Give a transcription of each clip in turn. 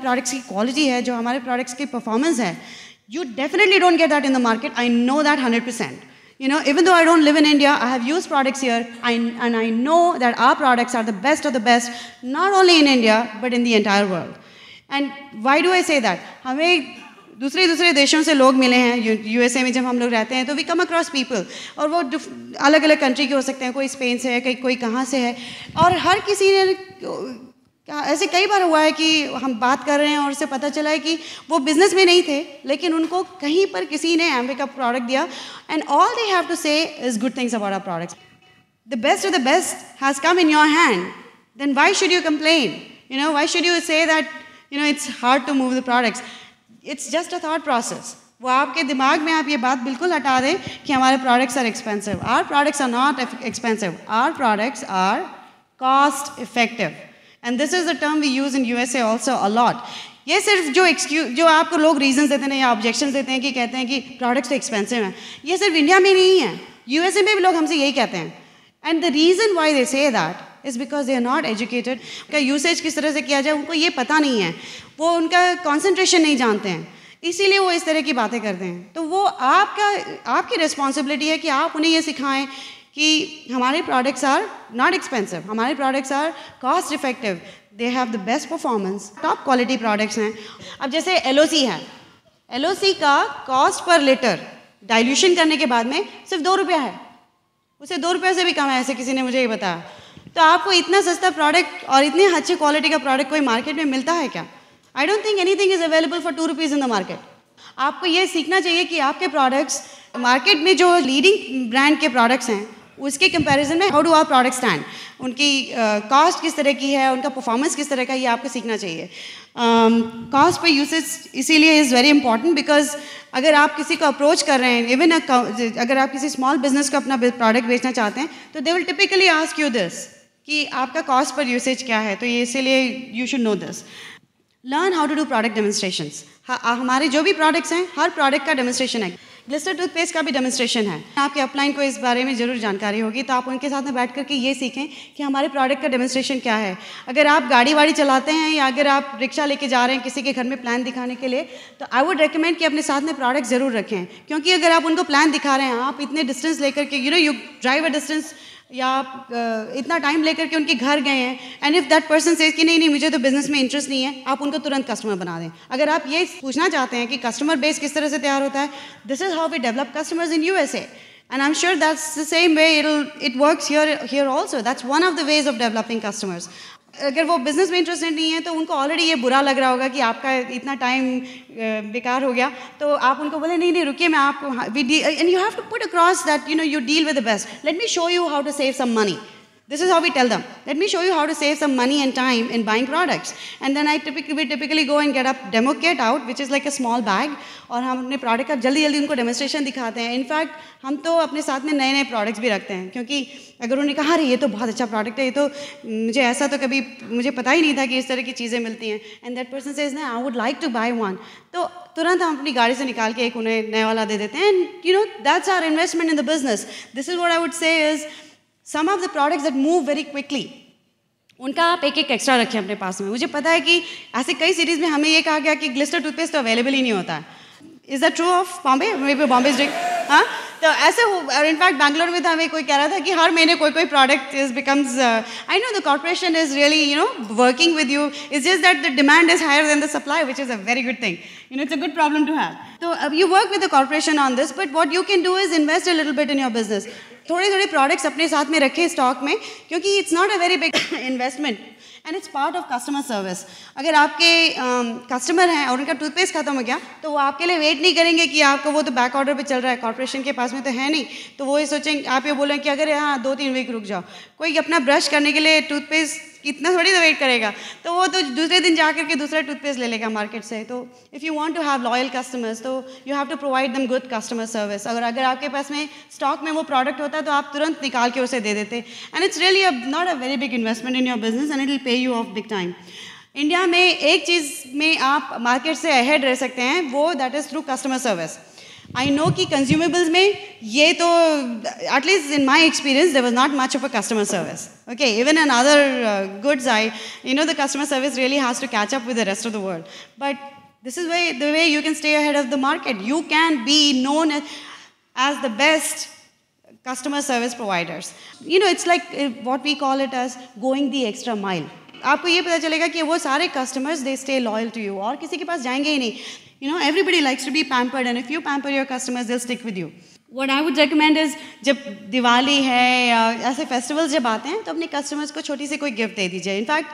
Products की quality है, जो हमारे प्रोडक्ट्स की परफॉर्मेंस है, you definitely don't get that in the market. I know that 100%. You know, even though I don't live in India, I have used products here, and I know that our products are the best of the best, not only in India, but in the entire world. And why do I say that? हमें दूसरे देशों से लोग मिले हैं, USA में जब हम लोग रहते हैं तो वी कम अक्रॉस पीपल, और वो अलग अलग कंट्री के हो सकते हैं, कोई स्पेन से है, कोई कहाँ से है, और हर किसी ने ऐसे कई बार हुआ है कि हम बात कर रहे हैं और उससे पता चला है कि वो बिजनेस में नहीं थे, लेकिन उनको कहीं पर किसी ने एम्वे का प्रोडक्ट दिया, and all they have to say is good things about our products. The best of the best has come in your hand, then why should you complain? You know, why should you say that you know it's hard to move the products? It's just a thought process. वो आपके दिमाग में आप ये बात बिल्कुल हटा दें कि हमारे products are expensive. Our products are not expensive, our products are cost effective. And this is the term we use in USA also a lot. ये सिर्फ जो आपको लोग रीजंस देते हैं या ऑब्जेक्शंस देते हैं कि कहते हैं कि प्रोडक्ट्स तो एक्सपेंसिव हैं, ये सिर्फ इंडिया में नहीं है, यूएसए में भी लोग हमसे यही कहते हैं. And the reason why they say that is because they are not educated. उनका यूसेज किस तरह से किया जाए उनको ये पता नहीं है, वो उनका कॉन्सेंट्रेशन नहीं जानते हैं, इसीलिए वो इस तरह की बातें करते हैं. तो वो आपकी रिस्पॉन्सिबिलिटी है कि आप उन्हें ये सिखाएं कि हमारे प्रोडक्ट्स आर नॉट एक्सपेंसिव, हमारे products are cost effective, they have the best performance, top quality products हैं. अब जैसे एलओसी है, एलओसी का कॉस्ट पर लीटर डाइल्यूशन करने के बाद में सिर्फ 2 रुपया है, उसे 2 रुपये से भी कम है, ऐसे किसी ने मुझे ये बताया. तो आपको इतना सस्ता प्रोडक्ट और इतनी अच्छी क्वालिटी का प्रोडक्ट कोई मार्केट में मिलता है क्या? I don't think anything is available for 2 rupees in the market. आपको ये सीखना चाहिए कि आपके प्रोडक्ट्स मार्केट में जो लीडिंग ब्रांड के प्रोडक्ट्स हैं उसके कंपैरिजन में how do our product stand, उनकी कॉस्ट किस तरह की है, उनका परफॉर्मेंस किस तरह का, ये आपको सीखना चाहिए. कॉस्ट पे यूसेज इसीलिए इज़ वेरी इंपॉर्टेंट, बिकॉज अगर आप किसी को अप्रोच कर रहे हैं, इवन अगर आप किसी स्मॉल बिजनेस को अपना प्रोडक्ट बेचना चाहते हैं, तो they will typically ask you this कि आपका कॉस्ट पर यूसेज क्या है. तो ये इसीलिए you should know this. Learn how to do product demonstrations. हमारे जो भी प्रोडक्ट्स हैं, हर प्रोडक्ट का डेमोन्स्ट्रेशन है. ग्लिस्टर टूथपेस्ट का भी डेमोन्स्ट्रेशन है. आपके अपलाइन को इस बारे में ज़रूर जानकारी होगी, तो आप उनके साथ में बैठ करके ये सीखें कि हमारे प्रोडक्ट का डेमोन्स्ट्रेशन क्या है. अगर आप गाड़ी वाड़ी चलाते हैं या अगर आप रिक्शा लेके जा रहे हैं किसी के घर में प्लान दिखाने के लिए, तो आई वुड रिकमेंड कि अपने साथ में प्रोडक्ट ज़रूर रखें, क्योंकि अगर आप उनको प्लान दिखा रहे हैं, आप इतने डिस्टेंस लेकर के यू ड्राइव अ डिस्टेंस या आप इतना टाइम लेकर के उनके घर गए हैं, and if that person says कि नहीं मुझे तो बिजनेस में इंटरेस्ट नहीं है, आप उनको तुरंत कस्टमर बना दें. अगर आप ये पूछना चाहते हैं कि कस्टमर बेस किस तरह से तैयार होता है, this is how we develop customers in USA, and I am sure that's the same way it works here also. That's one of the ways of developing customers. अगर वो बिज़नेस में interested नहीं है तो उनको ऑलरेडी ये बुरा लग रहा होगा कि आपका इतना टाइम बेकार हो गया, तो आप उनको बोले नहीं रुकिए, मैं आपको and you have to put across that you deal with the best. Let me show you how to save some money. This is how we tell them. Let me show you how to save some money and time in buying products. And then we typically go and get a demo kit out, which is like a small bag. और हम अपने product का जल्दी उनको demonstration दिखाते हैं. In fact हम तो अपने साथ में नए प्रोडक्ट्स भी रखते हैं, क्योंकि अगर उन्होंने कहा अरे ये तो बहुत अच्छा प्रोडक्ट है, ये तो मुझे पता ही नहीं था कि इस तरह की चीज़ें मिलती हैं, एंड दैट पर्सन सेज ना I would like to buy one, तो तुरंत हम अपनी गाड़ी से निकाल के एक उन्हें नया वाला दे देते हैं. And that's our investment in the business. This is what I would say is some of the products that move very quickly, उनका आप एक एक्स्ट्रा रखें अपने पास में. मुझे पता है कि ऐसे कई सीरीज़ में हमें ये कहा गया कि ग्लिस्टर टूथपेस्ट तो अवेलेबल ही नहीं होता है. Is that true of Bombay? May be Bombay is. हाँ, तो ऐसे और इनफैक्ट बैंगलोर में तो हमें कोई कह रहा था कि हर महीने कोई product is becomes. I know the corporation is really working with you. It's just that the demand is higher than the supply, which is a very good thing. It's a good problem to have. तो अब you work with the corporation on this, but what you can do is invest a little bit in your business. थोड़े products अपने साथ में रखें stock में, क्योंकि it's not a very big investment and it's part of customer service. अगर आपके customer हैं और उनका टूथपेस्ट खत्म हो गया, तो वो आपके लिए वेट नहीं करेंगे कि आपको वो तो बैक ऑर्डर पे चल रहा है, कॉर्पोरेशन के पास में तो है नहीं, तो वो ये सोचेंगे, आप ये बोलें कि अगर यहाँ 2-3 वीक रुक जाओ. कोई अपना ब्रश करने के लिए टूथपेस्ट इतना थोड़ी तो वेट करेगा, तो वो तो दूसरे दिन जा करके दूसरा टूथपेस्ट ले लेगा मार्केट से. तो if you want to have loyal customers, तो you have to provide them good customer service. अगर आपके पास में स्टॉक में वो प्रोडक्ट होता है तो आप तुरंत निकाल के उसे दे देते, and it's really not a very big investment in your business, and it will pay you of big time. India में एक चीज़ में आप मार्केट से अहेड रह सकते हैं, वो that is through customer service. I know कि consumables में ये तो, at least in my experience, there was not much of a customer service. Okay, even in other goods, the customer service really has to catch up with the rest of the world. But this is the way you can stay ahead of the market. You can be known as the best customer service providers. It's like what we call it as going the extra mile. आपको ये पता चलेगा कि वो सारे customers, they stay loyal to you, और किसी के पास जाएंगे ही नहीं. Everybody likes to be pampered, and if you pamper your customers, they'll stick with you. What I would recommend is, जब दिवाली है या ऐसे festivals जब आते हैं, तो अपने customers को छोटी सी कोई gift दे दीजिए. In fact,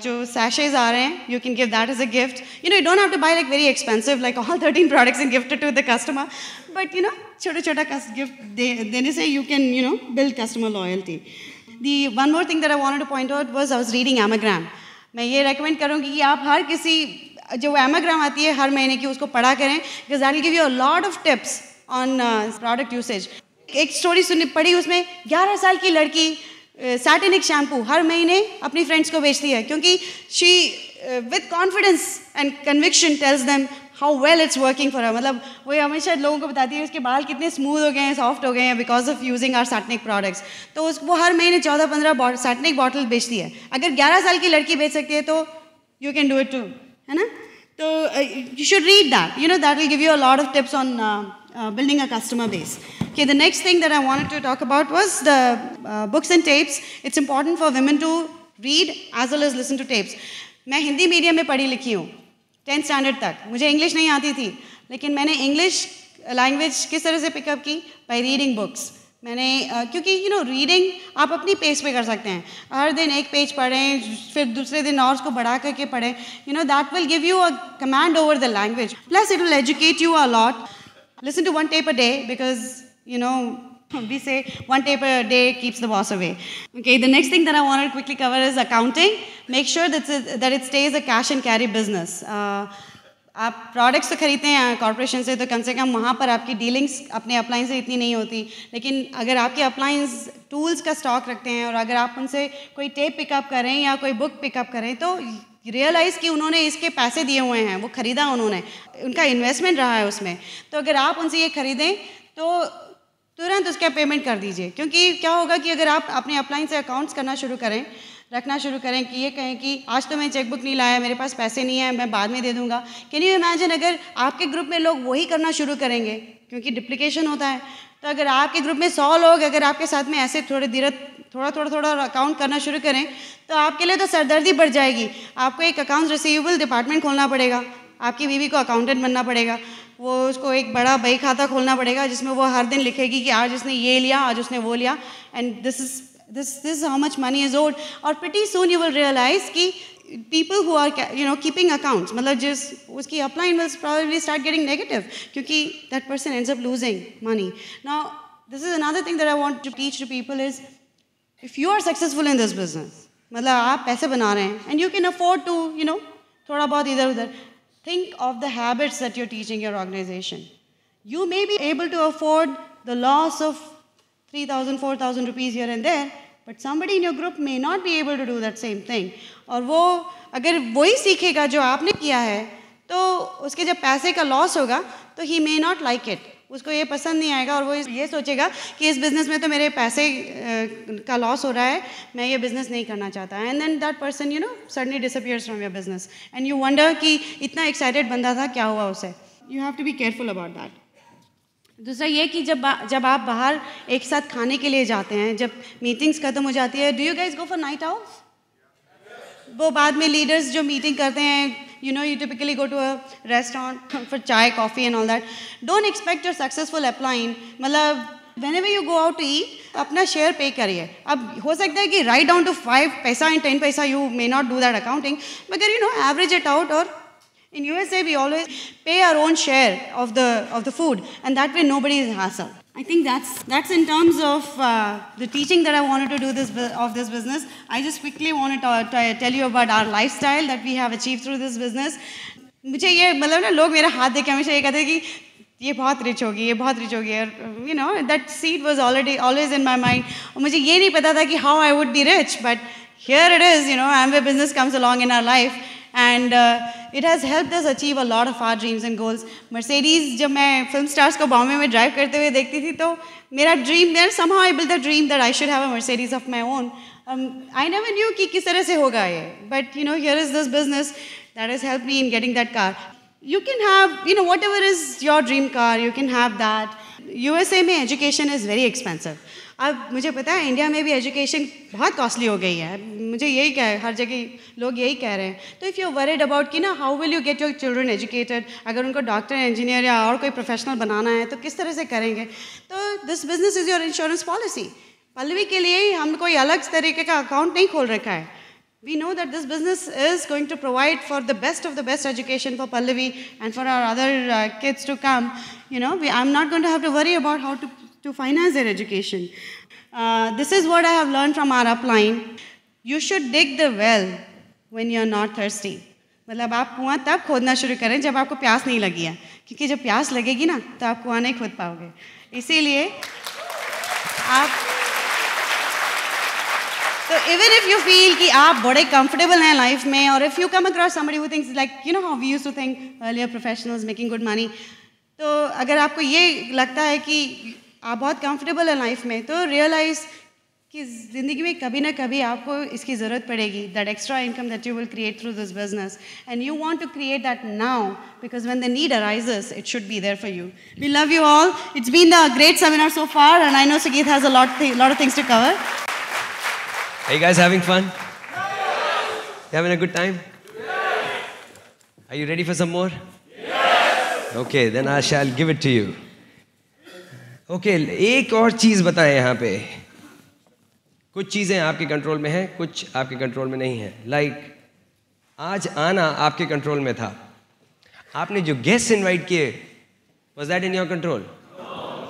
जो sachets आ रहे हैं, you can give that as a gift. You don't have to buy like very expensive, like all 13 products and gift it to the customer. But छोटा gift देने से you can build customer loyalty. The one more thing that I wanted to point out was I was reading Amagram. मैं ये recommend करूँगी कि आप हर किसी जो Amagram आती है हर महीने की उसको पढ़ा करें, because that will give you a lot of tips on product usage. एक story पढ़ी, उसमें 11 साल की लड़की सैटिनिक शैम्पू हर महीने अपनी फ्रेंड्स को बेचती है, क्योंकि she with confidence and conviction tells them how well it's working for her. मतलब वो हमेशा लोगों को बताती है उसके बाल कितने स्मूथ हो गए हैं, सॉफ्ट हो गए हैं because of using our Satinique products. तो वो हर महीने 14-15 सैटिनिक बॉटल बेचती है. अगर 11 साल की लड़की बेच सकती है तो you can do it too, है ना. तो you should read that. That will give you a lot of tips on building a customer base. Okay, the next thing that I wanted to talk about was the books and tapes. It's important for women to read as well as listen to tapes. मैं Hindi medium में पढ़ी लिखी हूँ 10th standard तक. मुझे English नहीं आती थी, लेकिन मैंने इंग्लिश लैंग्वेज किस तरह से पिकअप की? By reading books. मैंने क्योंकि रीडिंग आप अपनी पेस पे कर सकते हैं. हर दिन एक पेज पढ़ें, फिर दूसरे दिन और उसको बढ़ा करके पढ़ें. That will give you a command over the language. Plus it will educate you a lot. Listen to one tape a day, because we say one tape a day keeps the boss away. Okay, the next thing that I wanted to quickly cover is accounting. Make sure that it stays a cash and carry business. आप products तो खरीदते हैं corporation से, तो कम से कम वहाँ पर आपकी डीलिंग्स अपने अपलाइंस से इतनी नहीं होती. लेकिन अगर आपके अपलाइंस टूल्स का स्टॉक रखते हैं और अगर आप उनसे कोई टेप पिकअप करें या कोई बुक पिकअप करें, तो रियलाइज़ कि उन्होंने इसके पैसे दिए हुए हैं, वो ख़रीदा उन्होंने, उनका इन्वेस्टमेंट रहा है उसमें. तो अगर आप उनसे ये ख़रीदें तो तुरंत उसका पेमेंट कर दीजिए. क्योंकि क्या होगा कि अगर आप अपने अपलाइन से अकाउंट्स करना शुरू करें, रखना शुरू करें कि ये कहें कि आज तो मैं चेकबुक नहीं लाया, मेरे पास पैसे नहीं है, मैं बाद में दे दूंगा. कैन यू इमेजिन अगर आपके ग्रुप में लोग वही करना शुरू करेंगे, क्योंकि डिप्लीकेशन होता है. तो अगर आपके ग्रुप में 100 लोग अगर आपके साथ में ऐसे थोड़ा अकाउंट करना शुरू करें, तो आपके लिए तो सरदर्दी बढ़ जाएगी. आपको एक अकाउंट्स रिसीवेबल डिपार्टमेंट खोलना पड़ेगा, आपकी बीवी को अकाउंटेंट बनना पड़ेगा, वो उसको एक बड़ा बही खाता खोलना पड़ेगा जिसमें वो हर दिन लिखेगी कि आज उसने ये लिया, आज उसने वो लिया, and this is how much money is owed. और pretty soon you will realise कि people who are keeping accounts, मतलब जिस उसकी upline will probably start getting negative, क्योंकि that person ends up losing money. Now this is another thing that I want to teach to people is, if you are successful in this business, मतलब आप पैसे बना रहे हैं and you can afford to थोड़ा बहुत इधर उधर, think of the habits that you're teaching your organization. You may be able to afford the loss of 3,000-4,000 rupees here and there, but somebody in your group may not be able to do that same thing. और वो अगर वही सीखेगा जो आपने किया है, तो उसके जब पैसे का लॉस होगा तो he may not like it. उसको ये पसंद नहीं आएगा और वो ये सोचेगा कि इस बिज़नेस में तो मेरे पैसे का लॉस हो रहा है, मैं ये बिज़नेस नहीं करना चाहता. And then that person suddenly disappears from your business and you wonder कि इतना एक्साइटेड बंदा था, क्या हुआ उसे. You have to be careful about that. दूसरा ये कि जब आप बाहर एक साथ खाने के लिए जाते हैं, जब मीटिंग्स खत्म हो जाती है, do you guys go for night out? वो बाद में लीडर्स जो मीटिंग करते हैं, you typically go to a restaurant for chai, coffee and all that. Don't expect your successful upline, मतलब whenever you go out to eat, अपना share पे करिए. अब हो सकता है कि write down to 5 पैसा and 10 पैसा, you may not do that accounting, मगर average it out. Or in USA we always pay our own share of the food, and that way nobody is hassled. I think that's in terms of the teaching that I wanted to do of this business. I just quickly wanted to tell you about our lifestyle that we have achieved through this business. मुझे ये मतलब ना लोग मेरा हाथ देख के हमेशा ये कहते हैं कि ये बहुत रिच होगी, ये बहुत रिच होगी. That seed was always in my mind. और मुझे ये नहीं पता था कि how I would be rich, but here it is. Amway business comes along in our life, and it has helped us achieve a lot of our dreams and goals. Mercedes, जब मैं film stars को बॉम्बे में drive करते हुए देखती थी तो मेरा dream there, somehow I built a dream that I should have a Mercedes of my own. I never knew कि किस तरह से होगा ये, but you know, here is this business that has helped me in getting that car. You can have, you know, whatever is your dream car, you can have that. USA में education is very expensive. अब मुझे पता है India में भी education बहुत costly हो गई है, मुझे यही कह हर जगह लोग यही कह रहे हैं. तो इफ़ यू वरीड अबाउट कि ना how will you get your children educated, अगर उनको डॉक्टर इंजीनियर या और कोई प्रोफेशनल बनाना है तो किस तरह से करेंगे. तो this business is your insurance policy. Pallavi के लिए हम कोई अलग तरीके का अकाउंट नहीं खोल रखा है. We know that this business is going to provide for the best of the best education for Pallavi and for our other kids to come. You know, I'm not going to have to worry about how to finance their education. This is what I have learned from our upline. You should dig the well when you're not thirsty. मतलब आप कुआं तब खोदना शुरू करें जब आपको प्यास नहीं लगी है, क्योंकि जब प्यास लगेगी ना तो आप कुआं नहीं खोद पाओगे. इसीलिए आप So even if you feel कि आप बड़े comfortable हैं life में, or if you come across somebody who thinks like, you know how we used to think earlier professionals making good money, तो अगर आपको ये लगता है कि आप बहुत comfortable हैं life में, तो realize कि ज़िंदगी में कभी ना कभी आपको इसकी ज़रूरत पड़ेगी, that extra income that you will create through this business, and you want to create that now, because when the need arises, it should be there for you. We love you all. It's been a great seminar so far, and I know Sugeet has a lot of things to cover. Are you guys having fun? Yes. You having a good time? Yes. Are you ready for some more? Yes. Okay, then I shall give it to you. Okay, एक और चीज़ बताएं यहाँ पे. कुछ चीज़ें आपके control में हैं, कुछ आपके कंट्रोल में नहीं हैं. Like, आज आना आपके कंट्रोल में था. आपने जो गेस्ट इनवाइट किए, was that in your control? No.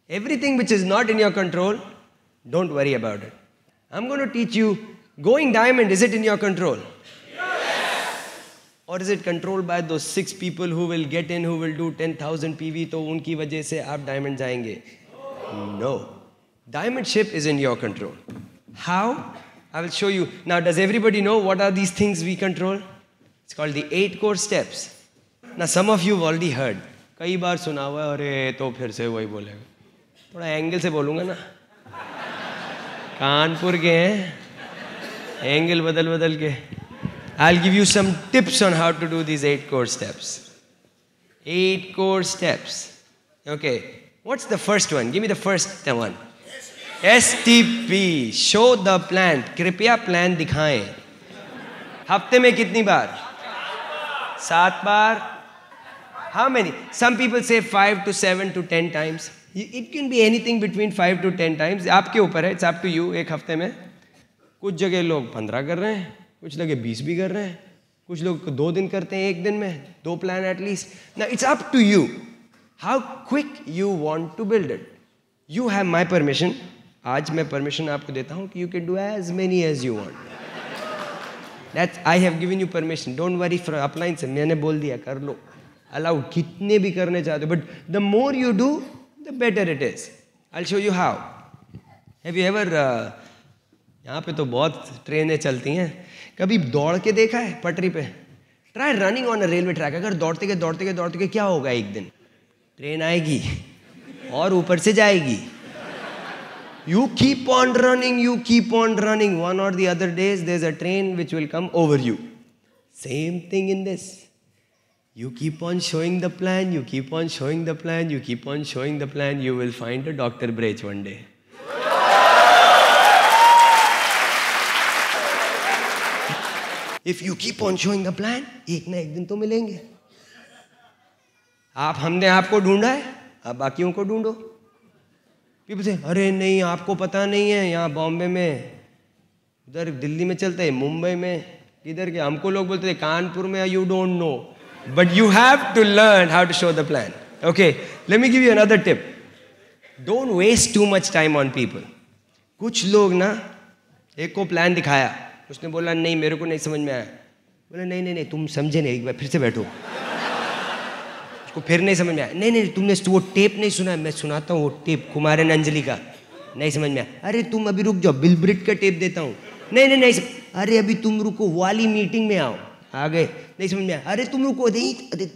Everything which is not in your control, don't worry about it. I'm going to teach you, going diamond, is it in your control? Yes! Or is it controlled by those 6 people who will get in, who will do 10,000 PV, तो उनकी वजह से आप diamond जाएंगे? No. Diamond ship is in your control. How? I will show you. Now, does everybody know what are these things we control? It's called the 8 core steps. Now, some of you have already heard. कई बार सुना हुआ है, अरे तो फिर से वही बोलेगा. थोड़ा एंगल से बोलूँगा ना. कानपुर के हैं, एंगल बदल के. I'll give you some tips on how to do these 8 core steps. 8 core steps. Okay, what's the first one? Give me the first one. STP, show the plan. कृपया plan दिखाएं. हफ्ते में कितनी बार? 7 बार. How many? Some people say 5 to 7 to 10 times. It can be anything between 5 to 10 times. आपके ऊपर है. It's up to you. एक हफ्ते में कुछ जगह लोग 15 कर रहे हैं, कुछ जगह 20 भी कर रहे हैं, कुछ लोग 2 दिन करते हैं, एक दिन में 2 plan at least. Now it's up to you. How quick you want to build it. You have my permission. आज मैं permission आपको देता हूँ कि you can do as many as you want. That's I have given you permission. Don't worry for upline से मैंने बोल दिया कर लो. Allowed कितने भी करने चाहते हो. But the more you do, the better it is. I'll show you how. Have you ever यहाँ पे तो बहुत ट्रेनें चलती हैं. कभी दौड़ के देखा है पटरी पे? Try running on a railway track. अगर दौड़ते के क्या होगा एक दिन? ट्रेन आएगी और ऊपर से जाएगी. You keep on running. One or the other days, there's a train which will come over you. Same thing in this. You keep on showing the plan, you keep on showing the plan, you will find a Dr. Brech one day. If you keep on showing the plan, एक ना एक दिन तो मिलेंगे. हमने आपको ढूंढा है, आप बाकियों को ढूंढो. People say, अरे नहीं आपको पता नहीं है, यहाँ बॉम्बे में, उधर दिल्ली में चलता है, मुंबई में, इधर के हमको लोग बोलते हैं कानपुर में, you don't know. But you have to learn how to show the plan. Okay, let me give you another tip. Don't waste too much time on people. कुछ लोग ना एक को प्लान दिखाया, उसने बोला नहीं मेरे को नहीं समझ में आया. बोला नहीं तुम समझे नहीं, एक बार फिर से बैठो. उसको फिर नहीं समझ में आया. नहीं तुमने वो टेप नहीं सुना. मैं सुनाता हूँ वो टेप कुमार एंड अंजलि का. नहीं समझ में आया. अरे तुम अभी रुक जाओ, बिल ब्रिट का टेप देता हूँ. नहीं अरे अभी तुम रुको, वाली मीटिंग में आओ. आ गए, नहीं समझ में आया, अरे तुम रुको, नहीं अरे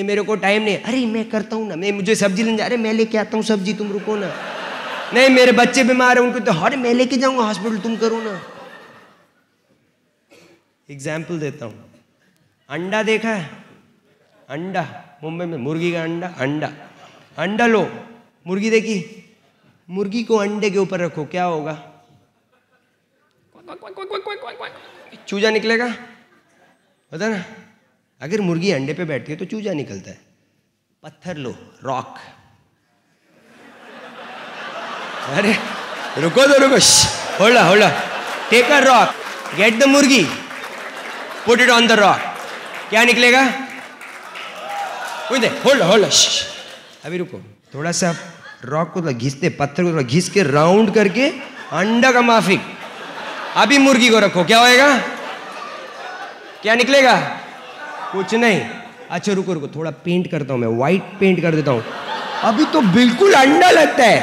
मेरे को टाइम नहीं, अरे मैं करता हूँ ना, मैं मुझे सब्जी लेने जा, अरे मैं लेके आता हूँ सब्जी, तुम रुको ना, नहीं मेरे बच्चे बीमार हैं उनको तो, अरे मैं लेके जाऊंगा हॉस्पिटल, तुम करो ना। एग्जाम्पल देता हूँ, अंडा देखा है, अंडा मुंबई में मुर्गी का अंडा, अंडा अंडा लो, मुर्गी देखी, मुर्गी को अंडे के ऊपर रखो, क्या होगा? चूजा निकलेगा, पता ना? अगर मुर्गी अंडे पे बैठती है तो चूजा निकलता है। पत्थर लो, रॉक, अरे रुको तो रुको, hold, take a rock, get the मुर्गी, put it on the rock, क्या निकलेगा? होल्ड, अभी रुको, थोड़ा सा रॉक को घिसते, पत्थर को घिस के राउंड करके अंडा का माफिक, अभी मुर्गी को रखो, क्या होएगा? क्या निकलेगा? कुछ नहीं। अच्छा रुको, थोड़ा पेंट करता हूं मैं, व्हाइट पेंट कर देता हूं, अभी तो बिल्कुल अंडा लगता है,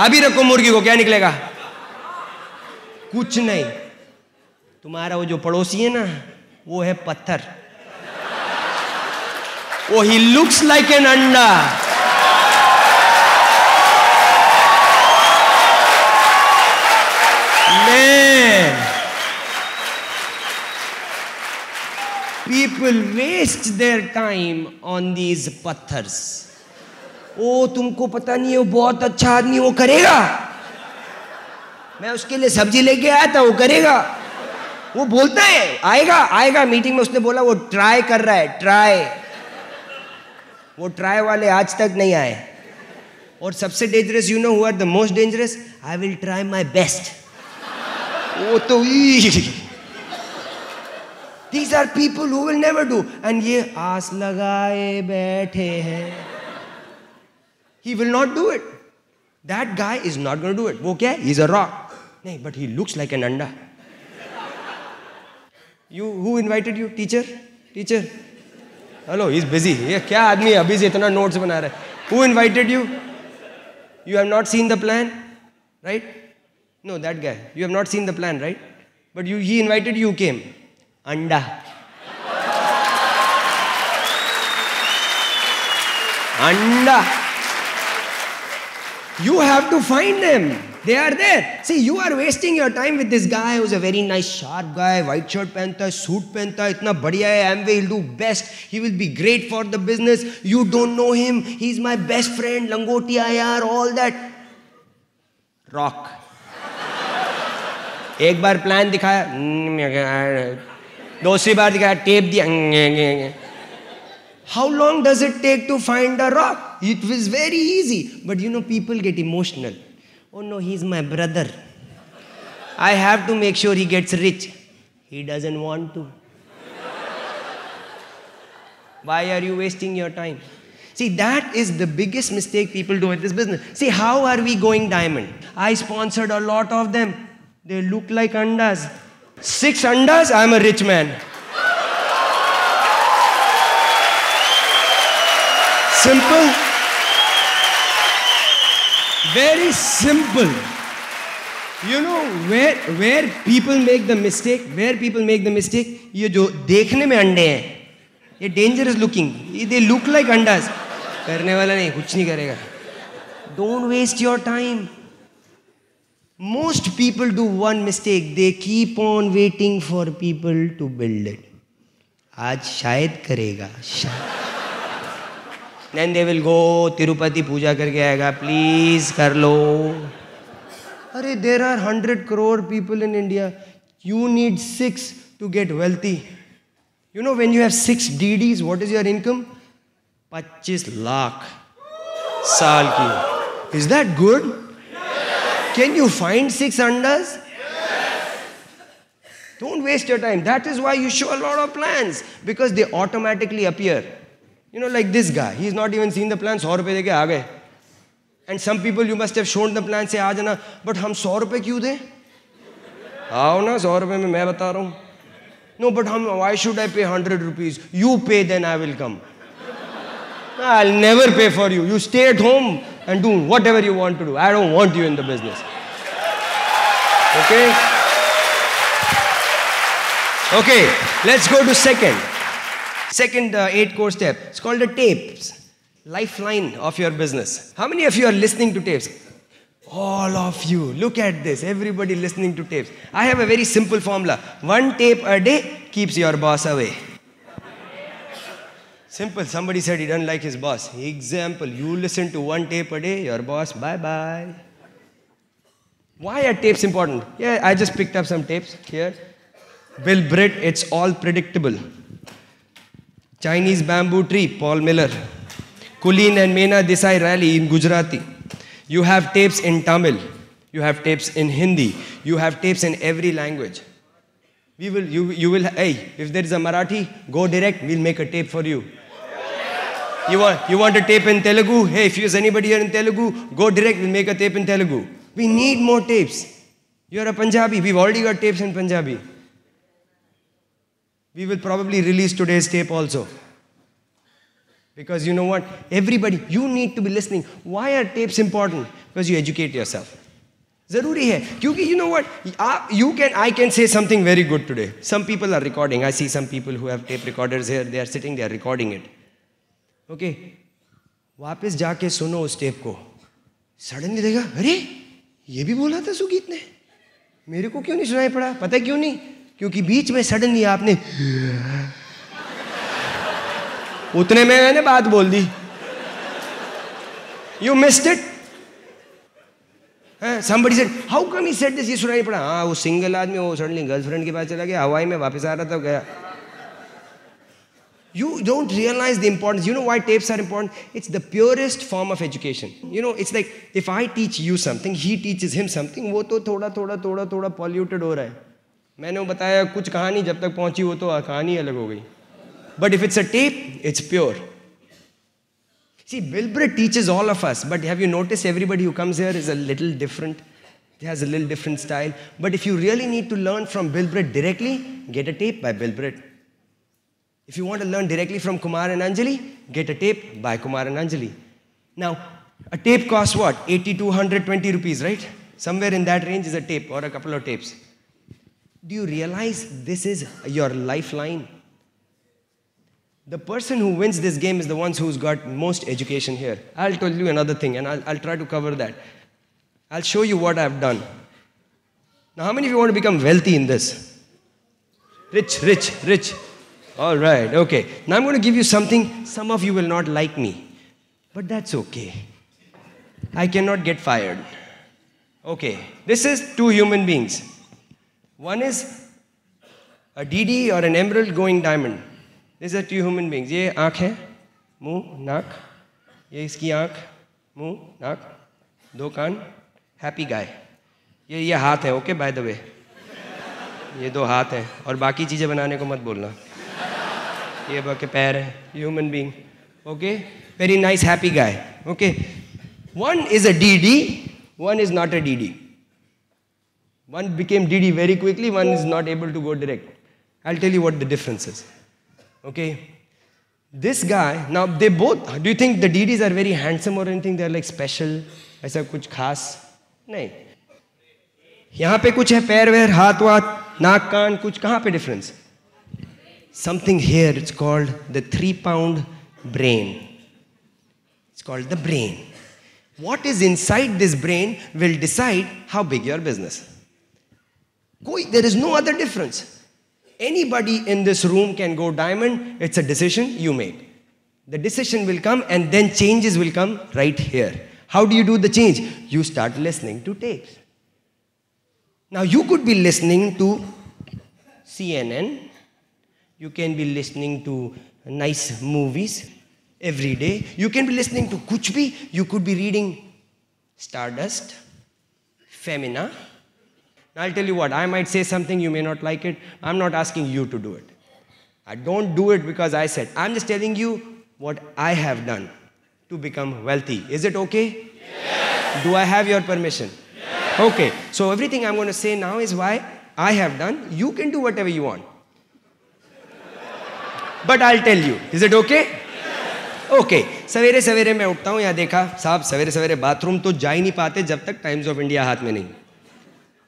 अभी रखो मुर्गी को, क्या निकलेगा? कुछ नहीं। तुम्हारा वो जो पड़ोसी है ना, वो है पत्थर, वो ही लुक्स लाइक एन अंडा। Man, people waste their time on these पत्थर्स। ओ तुमको पता नहीं है, वो बहुत अच्छा आदमी, वो करेगा, मैं उसके लिए सब्जी लेके आया था, वो करेगा, वो बोलता है आएगा, मीटिंग में उसने बोला वो ट्राई कर रहा है, ट्राई, वो ट्राई वाले आज तक नहीं आए। और सबसे dangerous, you know who are the most dangerous? I will try my best, वो तो these are people who will never do, and ये आस लगाए बैठे हैं, he will not do it, that guy is not going to do it। वो क्या है? He's a rock, नहीं, but he looks like an anda। You, who invited you? Teacher, hello, he's busy, ये क्या आदमी है, अभी से इतना नोट्स बना रहा है। Who invited you? You have not seen the plan, right? No, that guy. You have not seen the plan, right? But he invited you, came. Anda. Anda. You have to find them. They are there. See, you are wasting your time with this guy who's a very nice, sharp guy, white shirt पहनता है, suit पहनता है, इतना बढ़िया है, Amway, he'll do best, he will be great for the business. You don't know him. He's my best friend, langotiya yaar, all that. Rock. एक बार plan दिखाया, दूसरी बार दिखाया, टेप दिया। How long does it take to find a rock? It was very easy, but you know, people get emotional. Oh no, he's my brother, I have to make sure he gets rich. He doesn't want to. Why are you wasting your time? See, that is the biggest mistake people do in this business. See, how are we going diamond? I sponsored a lot of them. They look like andas. 6 andas, I'm a rich man. Simple. Very simple. You know where people make the mistake? Where people make the mistake? ये जो देखने में अंडे हैं, ये dangerous looking. They look like andas. करने वाला नहीं, कुछ नहीं करेगा. Don't waste your time. Most people do one mistake. They keep on waiting for people to build it. आज शायद करेगा. Then they will go Tirupati पूजा करके आएगा. Please कर लो. अरे there are 100 crore people in India. You need 6 to get wealthy. You know when you have 6 DDs, what is your income? 25 lakh साल की. Is that good? Yes. Can you find 6 andas? Yes. Don't waste your time. That is why you show a lot of plans, because they automatically appear. You know, like this guy, he's not even seen the plan, 100 रुपए देके आ गए. And some people you must have shown the plan, say आ जाना, but हम 100 रुपए क्यों दें? आओ ना, 100 रुपए में मैं बता रहा हूँ. No, but why should I pay 100 rupees? You pay, then I will come. I'll never pay for you. You stay at home and do whatever you want to do. I don't want you in the business. Okay? Okay, let's go to second 8-core step. It's called the tapes, lifeline of your business. How many of you are listening to tapes? All of you. Look at this. Everybody listening to tapes. I have a very simple formula. 1 tape a day keeps your boss away. Simple. Somebody said he doesn't like his boss. Example, you listen to 1 tape a day, your boss, bye-bye. Why are tapes important? Yeah, I just picked up some tapes here. Bill Britt, It's All Predictable. Chinese Bamboo Tree, Paul Miller. Kulin and Meena Desai Rally in Gujarati. You have tapes in Tamil. You have tapes in Hindi. You have tapes in every language. You will, hey, if there is a Marathi, go direct, we'll make a tape for you. You want a tape in Telugu? Hey, if there's anybody here in Telugu, go direct, we'll make a tape in Telugu. We need more tapes. You're a Punjabi, we've already got tapes in Punjabi. We will probably release today's tape also. Because you know what? Everybody, you need to be listening. Why are tapes important? Because you educate yourself. Zaruri hai. Kyunki you know what? I can say something very good today. Some people are recording. I see some people who have tape recorders here. They are sitting there recording it. Okay. वापस जाके सुनो उस tape को. Suddenly देखा, अरे ये भी बोला था सुगीत ने. मेरे को क्यों नहीं सुनाई पड़ा? पता है क्यों नहीं? क्योंकि बीच में suddenly आपने उतने में मैंने बात बोल दी. You missed it. Somebody said, how come he said this? ये सुनाई पड़ा. हाँ, वो सिंगल आदमी वो suddenly गर्लफ्रेंड के पास चला गया. हवाई में वापस आ रहा था गया. You don't realize the importance. You know why tapes are important? It's the purest form of education. You know, it's like if I teach you something, he teaches him something. वो तो थोड़ा polluted हो रहा है. मैंने वो बताया कुछ कहानी जब तक पहुंची वो तो कहानी अलग हो गई. But if it's a tape, it's pure. See, Bill Britt teaches all of us, but have you noticed everybody who comes here is a little different? He has a little different style. But if you really need to learn from Bill Britt directly, get a tape by Bill Britt. If you want to learn directly from Kumar and Anjali, get a tape by Kumar and Anjali. Now, a tape costs what? 80 to 120 rupees, right? Somewhere in that range is a tape or a couple of tapes. Do you realize this is your lifeline? The person who wins this game is the ones who's got most education here. I'll tell you another thing, and I'll try to cover that. I'll show you what I've done. Now, how many of you want to become wealthy in this? Rich. All right, okay. Now I'm going to give you something. Some of you will not like me, but that's okay. I cannot get fired. Okay, this is 2 human beings. One is a DD or an emerald going diamond. These are 2 human beings. ये आँख है, मुंह, नाक. ये इसकी आँख, मुंह, नाक, 2 कान. Happy guy. ये हाथ है, okay, by the way. ये 2 हाथ हैं और बाकी चीजें बनाने को मत बोलना. ये बाकी पैर हैं. Human being. Okay? Very nice, happy guy. Okay? One is a DD, one is not a DD. One became DD very quickly, one is not able to go direct. I'll tell you what the difference is. Okay? This guy, now they both, do you think the DDs are very handsome or anything? They're like special? ऐसा कुछ खास? नहीं. यहाँ पे कुछ है पैर वैर, हाथ वाथ, नाक कान, कुछ कहाँ पे difference? Something here, it's called the 3-pound brain. It's called the brain. What is inside this brain will decide how big your business. There is no other difference. Anybody in this room can go diamond. It's a decision you make. The decision will come and then changes will come right here. How do you do the change? You start listening to tapes. Now you could be listening to CNN. You can be listening to nice movies every day. You can be listening to kuch bhi. You could be reading Stardust, Femina. Now I'll tell you what, I might say something, you may not like it. I'm not asking you to do it. I don't do it because I said. I'm just telling you what I have done to become wealthy. Is it okay? Yes. Do I have your permission? Yes. Okay. So everything I'm going to say now is why I have done. You can do whatever you want. But I'll tell you. Is it okay? Okay. सवेरे सवेरे मैं उठता हूँ यहाँ देखा साहब सवेरे सवेरे बाथरूम तो जा ही नहीं पाते जब तक टाइम्स ऑफ इंडिया हाथ में नहीं.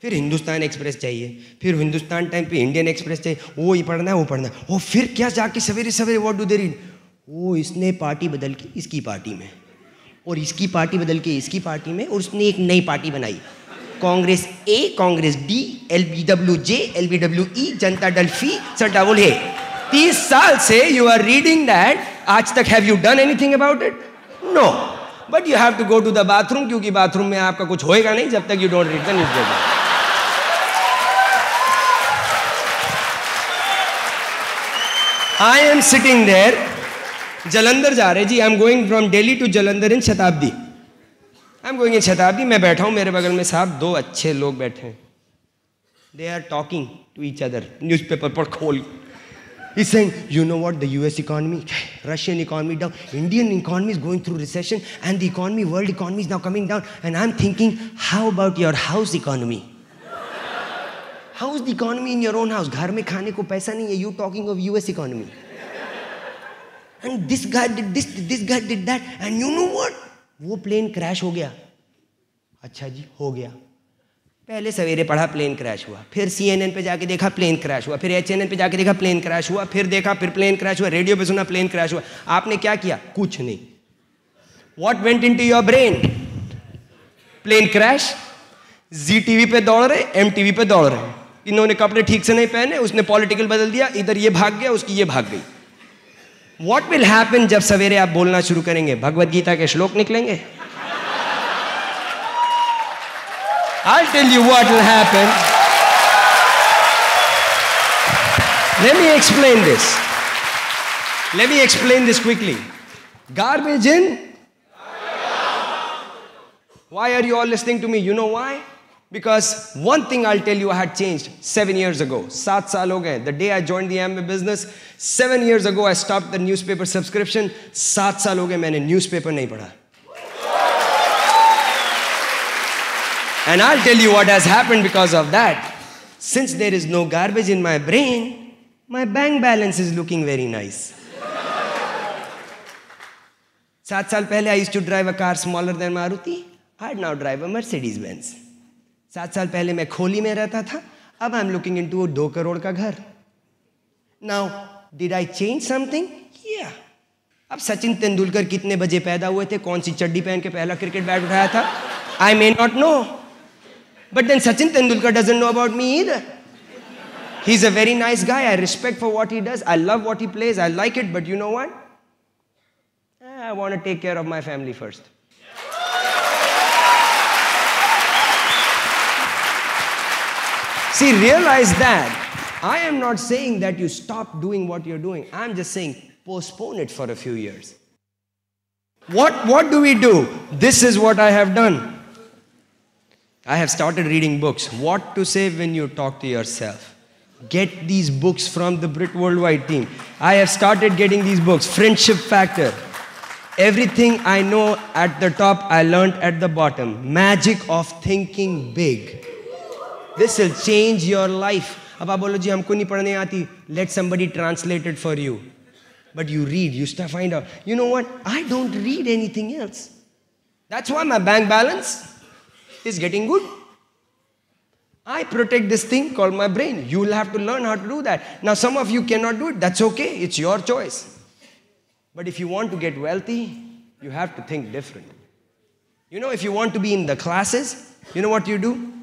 फिर हिंदुस्तान एक्सप्रेस चाहिए, फिर हिंदुस्तान टाइम पे इंडियन एक्सप्रेस चाहिए, वो ये पढ़ना है वो पढ़ना है, और फिर क्या जाके सवेरे सवेरे व्हाट डू दे रीड, वो इसने पार्टी बदल के इसकी पार्टी में, और इसकी पार्टी बदल के इसकी पार्टी में, और उसने एक नई पार्टी बनाई, कांग्रेस ए, Congress D, LBWJ, LBWE, Janata Dal फी, सट्टा बोल हे। 30 साल से यू आर रीडिंग दैट, आज तक have you done anything about it? No, but you have to go to the bathroom, क्योंकि बाथरूम में आपका कुछ होएगा नहीं जब तक you don't read the newspaper. I am sitting there, Jalandhar जा रहे जी, I am going from Delhi to Jalandhar in शताब्दी, I am going in शताब्दी, मैं बैठा हूँ, मेरे बगल में साहब 2 अच्छे लोग बैठे हैं, they are talking to each other, newspaper पर खोल, he's saying, you know what, the US economy, Russian economy down, Indian economy is going through recession, and the economy, world economy is now coming down, and I'm thinking, how about your house economy? How's the economy in your own house? घर में खाने को पैसा नहीं है. You talking of US economy. And this guy did this guy did that. And you know what? वो plane crash हो गया. अच्छा जी, हो गया. पहले सवेरे पढ़ा प्लेन क्रैश हुआ, फिर CNN पे जाके देखा प्लेन क्रैश हुआ, फिर HNN पे जाके देखा प्लेन क्रैश हुआ, फिर देखा फिर प्लेन क्रैश हुआ, रेडियो पे सुना प्लेन क्रैश हुआ. आपने क्या किया? कुछ नहीं. What went into your brain? Plane crash. ZTV पे दौड़ रहे, MTV पे दौड़ रहे. इन्होंने कपड़े ठीक से नहीं पहने, उसने पॉलिटिकल बदल दिया, इधर ये भाग गया, उसकी ये भाग गई. What will happen जब सवेरे आप बोलना शुरू करेंगे? भगवत गीता के श्लोक निकलेंगे. I'll tell you what will happen. Let me explain this. Let me explain this quickly. Garbage in. Why are you all listening to me? You know why? Because one thing I'll tell you I had changed 7 years ago. 7 साल हो गए. The day I joined the Amway business, 7 years ago I stopped the newspaper subscription. 7 साल हो गए मैंने newspaper नहीं पढ़ा. And I'll tell you what has happened because of that. Since there is no garbage in my brain, my bank balance is looking very nice. 7 साल पहले I used to drive a car smaller than Maruti. I now drive a Mercedes Benz. 7 साल पहले मैं खोली में रहता था. अब I'm looking into a 2 crore का घर. Now, did I change something? Yeah. अब सचिन तेंदुलकर कितने बजे पैदा हुए थे? कौन सी चड्डी पहन के पहला क्रिकेट बैट उठाया था? I may not know. But then Sachin Tendulkar doesn't know about me either. He's a very nice guy. I respect for what he does. I love what he plays. I like it. But you know what? I want to take care of my family first. See, realize that I am not saying that you stop doing what you're doing. I'm just saying postpone it for a few years. What do we do? This is what I have done. I have started reading books. What to say when you talk to yourself. Get these books from the Brit Worldwide team. I have started getting these books. Friendship Factor. Everything I know at the top, I learned at the bottom. Magic of thinking big. This will change your life. अब आप बोलो जी हमको नहीं पढ़ने आती. Let somebody translate it for you. But you read, you start find out. You know what? I don't read anything else. That's why my bank balance is getting good. I protect this thing called my brain. You will have to learn how to do that. Now some of you cannot do it. That's okay. It's your choice. But if you want to get wealthy, you have to think different. You know, if you want to be in the classes, you know what you do?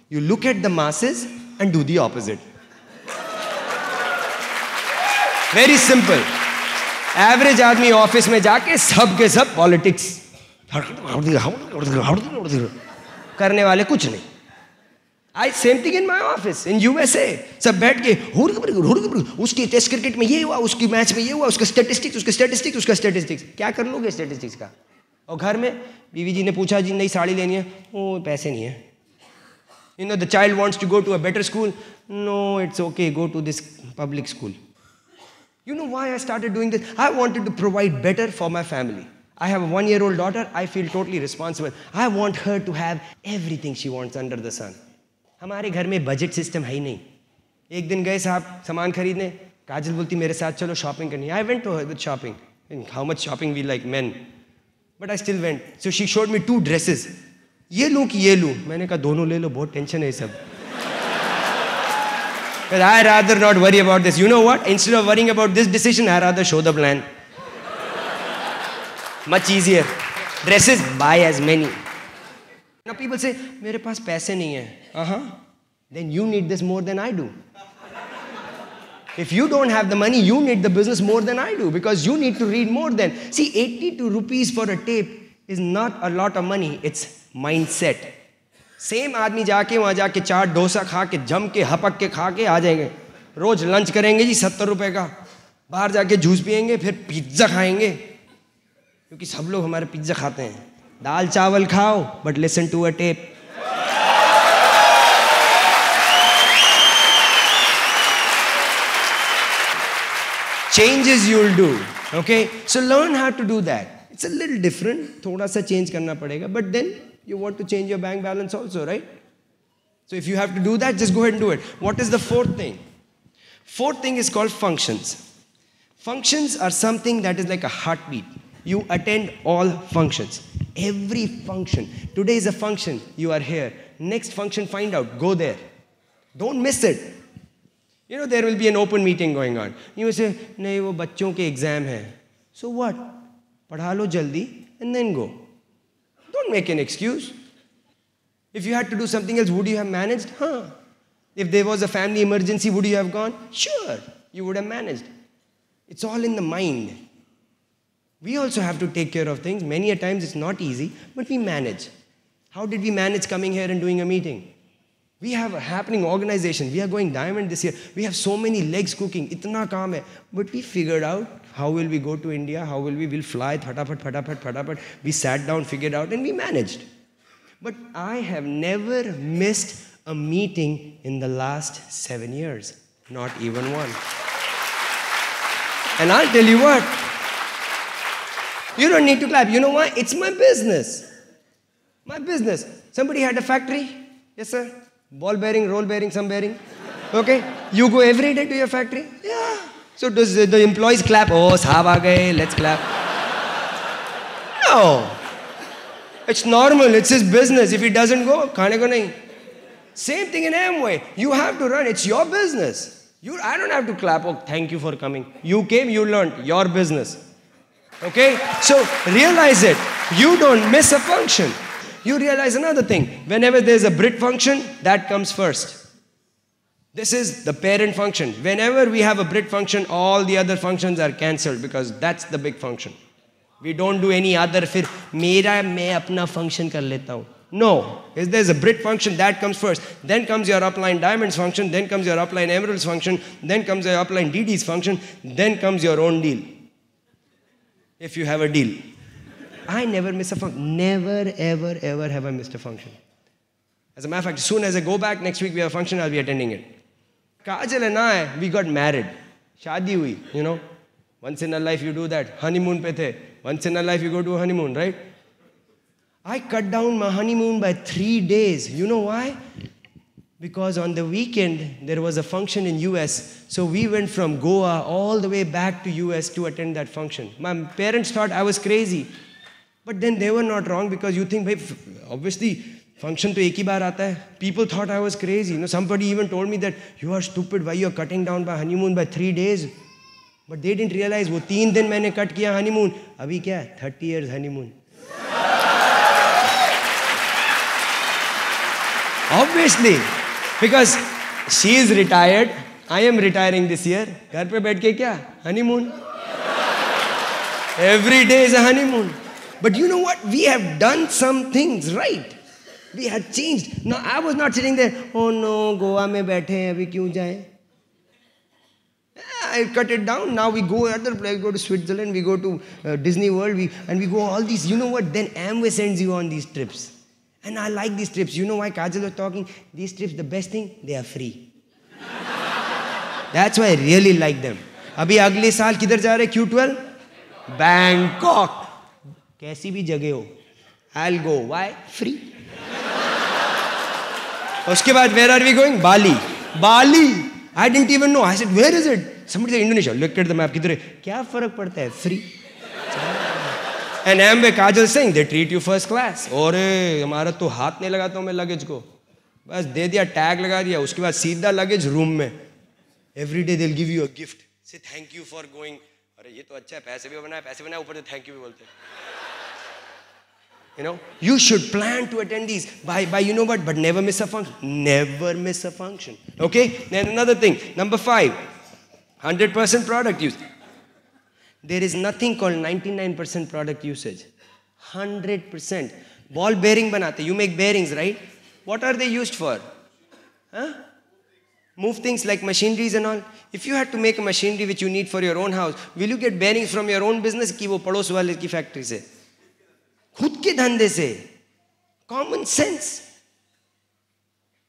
You look at the masses and do the opposite. Very simple. Average आदमी office में जाके सब के सब politics करने वाले कुछ नहीं. Same thing in my office in USA. सब बैठ के उसकी टेस्ट क्रिकेट में ये हुआ, उसकी मैच में ये हुआ, उसका स्टैटिस्टिक्स. क्या कर लोगे स्टैटिस्टिक्स का? और घर में बीवी जी ने पूछा जी नई साड़ी लेनी है, ओ पैसे नहीं है. You know, the child wants to go to a better school. No, it's okay, go to this public school. You know why I started doing this? I wanted to provide better for my family. I have a 1-year-old daughter. I feel totally responsible. I want her to have everything she wants under the sun. हमारे घर में budget system है ही नहीं. एक दिन गए साहब सामान खरीदने, काजल बोलती मेरे साथ चलो शॉपिंग करनी. I went to her with shopping. And how much shopping we like men. But I still went. So she showed me 2 dresses. ये लूं कि ये लूं? मैंने कहा दोनों ले लो, बहुत टेंशन है ये सब. But I rather not worry about this. You know what? Instead of worrying about this decision, I rather show the plan. Much easier. Dresses, buy as many. Now people say, मेरे पास पैसे नहीं है. Then you need this more than I do. If you don't have the money, you need the business more than I do because you need to read more than. See, 82 rupees for a tape is not a lot of money. It's mindset. Same आदमी जाके वहाँ जाके 4 डोसा खा के जम के हपक के खा के आ जाएंगे. रोज लंच करेंगे जी 70 रुपए का. बाहर जाके जूस पियेंगे, फिर पिज्ज़ा खाएंगे क्योंकि सब लोग हमारे पिज्ज़ा खाते हैं. दाल चावल खाओ but listen to a tape. Changes you'll do. Okay? So learn how to do that. It's a little different. थोड़ा सा change करना पड़ेगा. But then you want to change your bank balance also, right? So if you have to do that, just go ahead and do it. What is the fourth thing? Fourth thing is called functions. Functions are something that is like a heartbeat. You attend all functions. Every function. Today is a function. You are here. Next function, find out. Go there. Don't miss it. You know, there will be an open meeting going on. You will say, नहीं वो बच्चों के exam है. So what? पढ़ा लो जल्दी and then go. Don't make an excuse. If you had to do something else, would you have managed? If there was a family emergency, would you have gone? Sure, you would have managed. It's all in the mind. We also have to take care of things. Many a times it's not easy, but we manage. How did we manage coming here and doing a meeting? We have a happening organization. We are going diamond this year. We have so many legs cooking. Itna kaam hai. But we figured out how will we go to India? How will we? We'll fly. Phatapat. We sat down, figured out, and we managed. But I have never missed a meeting in the last 7 years. Not even one. And I'll tell you what. You don't need to clap. You know why? It's my business. My business. Somebody had a factory. Yes, sir. Ball bearing, roll bearing, some bearing. Okay? You go every day to your factory? Yeah. So does the employees clap? Oh, saab aa gaye, let's clap. No. It's normal. It's his business. If he doesn't go, khane ko nahi. Same thing in Amway. You have to run. It's your business. I don't have to clap. Oh, thank you for coming. You came, you learned. Your business. Okay? So realize it. You don't miss a function. You realize another thing. Whenever there's a Brit function, that comes first. This is the parent function. Whenever we have a Brit function, all the other functions are cancelled because that's the big function. We don't do any other. Fir mera main apna function kar leta hu. No. If there's a Brit function, that comes first. Then comes your upline diamonds function. Then comes your upline emeralds function. Then comes your upline DDs function. Then comes your own deal. If you have a deal. I never miss a function. Never, ever, ever have I missed a function. As a matter of fact, as soon as I go back next week, we have a function, I'll be attending it. Kaajal and I, we got married. Shaadi hui, you know. Once in a life you do that. Honeymoon pe the. Once in a life you go to a honeymoon, right? I cut down my honeymoon by 3 days. You know why? Because on the weekend, there was a function in US. So we went from Goa all the way back to US to attend that function. My parents thought I was crazy. But then they were not wrong because you think, obviously, function to ek hi baar aata hai. People thought I was crazy. You know, somebody even told me that you are stupid. Why you are cutting down my honeymoon by 3 days? But they didn't realize wo 3 din maine cut kiya honeymoon. Abhi kya? 30 years honeymoon. Obviously, because she is retired, I am retiring this year. Ghar pe baith ke kya? Honeymoon. Every day is a honeymoon. But you know what? We have done some things right. We had changed. No, I was not sitting there, oh no, Goa mein baithe hain, abhi kyun jaye? I cut it down. Now we go other place, go to Switzerland, we go to Disney World, and we go all these. You know what? Then Amway sends you on these trips. And I like these trips. You know why Kaajal was talking? These trips, the best thing, they are free. That's why I really like them. Abhi agle saal kidhar ja rahe Q12? Bangkok. कैसी भी जगह हो, I'll go. Why? Free. उसके बाद where are we going? Bali. Bali. I didn't even know. I said, where is it? Somebody said Indonesia. Look at the map. किधर है? क्या फर्क पड़ता है? Free. And Amway, Kaajal saying, they treat you first class. और हमारा तो हाथ नहीं लगाता हूँ मैं लगेज को. बस दे दिया, टैग लगा दिया, उसके बाद सीधा लगेज रूम में. Every day they'll give you a gift. Say thank you for going. अरे ये तो अच्छा है, पैसे भी बनाए, ऊपर से thank you भी बोलते हैं. You know, you should plan to attend these by you know what, but never miss a function. Never miss a function. Okay? Then another thing, number 5, 100% product use. There is nothing called 99% product usage. 100%. Ball bearing banate. You make bearings, right? What are they used for? Huh? Move things like machineries and all. If you had to make a machinery which you need for your own house, will you get bearings from your own business ki wo pados wale ki factory se? खुद के धंधे से. Common sense.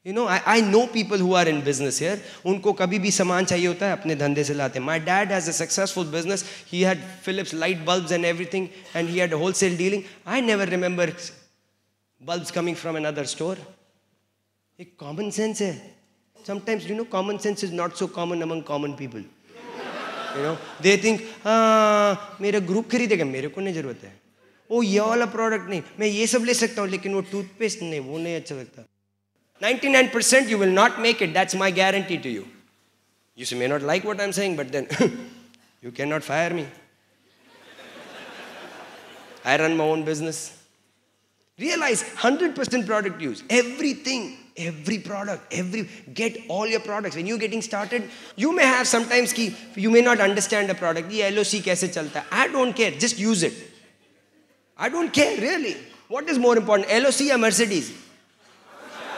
You know, I know people who are in business here. उनको कभी भी सामान चाहिए होता है अपने धंधे से लाते हैं. My dad has a successful business. He had Philips light bulbs and everything, and he had a wholesale dealing. I never remember bulbs coming from another store. एक common sense है. Sometimes, you know, common sense is not so common among common people. You know, they think, मेरा group खरीदेगा, मेरे को नहीं जरूरत है. ओ ये वाला प्रोडक्ट नहीं, मैं ये सब ले सकता हूँ, लेकिन वो टूथपेस्ट नहीं, वो नहीं अच्छा लगता. 99% you will not make it. That's my guarantee to you. You may not like what I'm saying, but then you cannot fire me. I run my own business. Realize 100% product use. Everything, every product, get all your products. When you're getting started, you may have sometimes you may not understand the product. The LOC kaise chalta hai. I don't care. Just use it. I don't care, really. What is more important, LOC or Mercedes?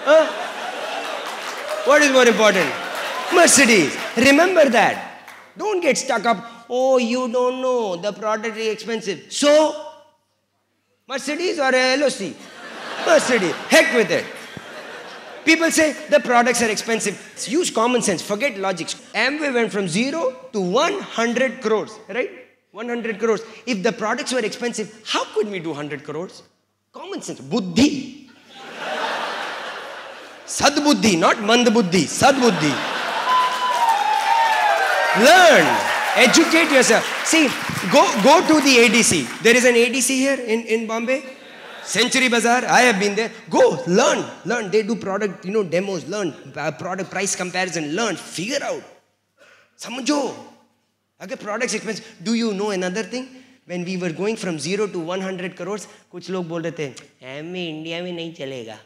Huh? What is more important? Mercedes. Remember that. Don't get stuck up. Oh, you don't know. The product is expensive. So, Mercedes or LOC? Mercedes. Heck with it. People say the products are expensive. Use common sense. Forget logic. Amway went from 0 to 100 crores. Right? 100 crores. If the products were expensive, how could we do 100 crores? Common sense. Buddhi. Sadbuddhi, not Mandbuddhi. Sadbuddhi. Learn. Educate yourself. See, go to the ADC. There is an ADC here in Bombay. Century Bazaar. I have been there. Go, learn. They do product, demos. Learn. Product price comparison. Learn. Figure out. Samjho. Agar products expensive. Do you know another thing? When we were going from 0 to 100 crores, कुछ लोग बोल रहे थे, हमें India में नहीं चलेगा.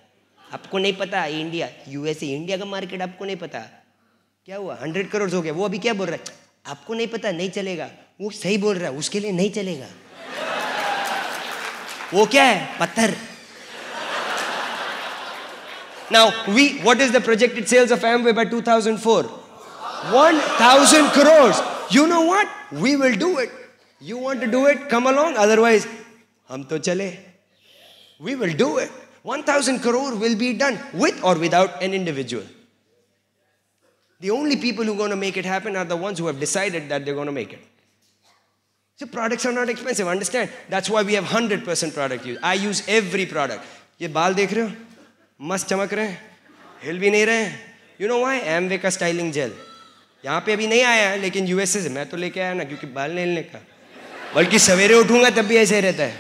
आपको नहीं पता इंडिया, यूएसए, इंडिया का मार्केट आपको नहीं पता. क्या हुआ? 100 करोड़ हो गया. वो अभी क्या बोल रहा है? आपको नहीं पता, नहीं चलेगा. वो सही बोल रहा है, उसके लिए नहीं चलेगा. वो क्या है? पत्थर. Now, what is the projected sales of Amway by 2004? 1,000 crores. You know what? We will do it. You want to do it? Come along. Otherwise, hum to chale. We will do it. 1,000 crore will be done with or without an individual. The only people who are going to make it happen are the ones who have decided that they're going to make it. So products are not expensive. Understand? That's why we have 100% product use. I use every product. ये बाल देख रहे हो? मस्त चमक रहे हैं. हिल भी नहीं रहे हैं. You know why? Amway का styling gel. यहाँ पे अभी नहीं आया है, लेकिन यूएसए से मैं तो लेके आया ना, क्योंकि बाल नहीं हिलने का. बल्कि सवेरे उठूंगा तब भी ऐसे ही रहता है.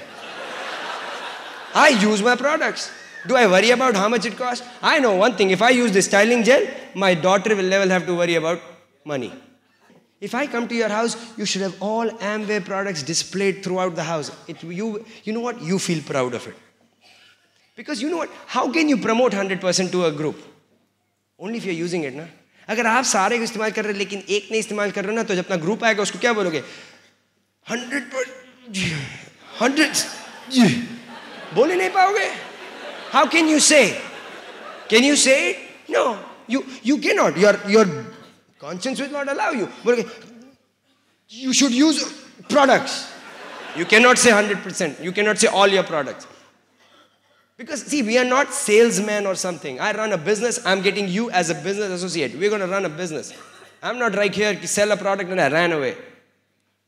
I use my products. Do I worry about how much it costs? I know one thing. If I use this styling gel, my daughter will never have to worry about money. If I come to your house, you should have all Amway products displayed throughout the house. You know what? You feel proud of it. Because you know what? How can you promote 100% to a group? Only if you're using it, na? अगर आप सारे को इस्तेमाल कर रहे हैं लेकिन एक नहीं इस्तेमाल कर रहे हो ना, तो जब अपना ग्रुप आएगा उसको क्या बोलोगे? 100 बोले नहीं पाओगे. How can you say? Can you say it? No, you cannot. Your conscience will not allow you. But you should use products. You cannot say 100%. You cannot say all your products. Because see, we are not salesmen or something. I run a business. I'm getting you as a business associate. We're going to run a business. I'm not right here to sell a product and I ran away.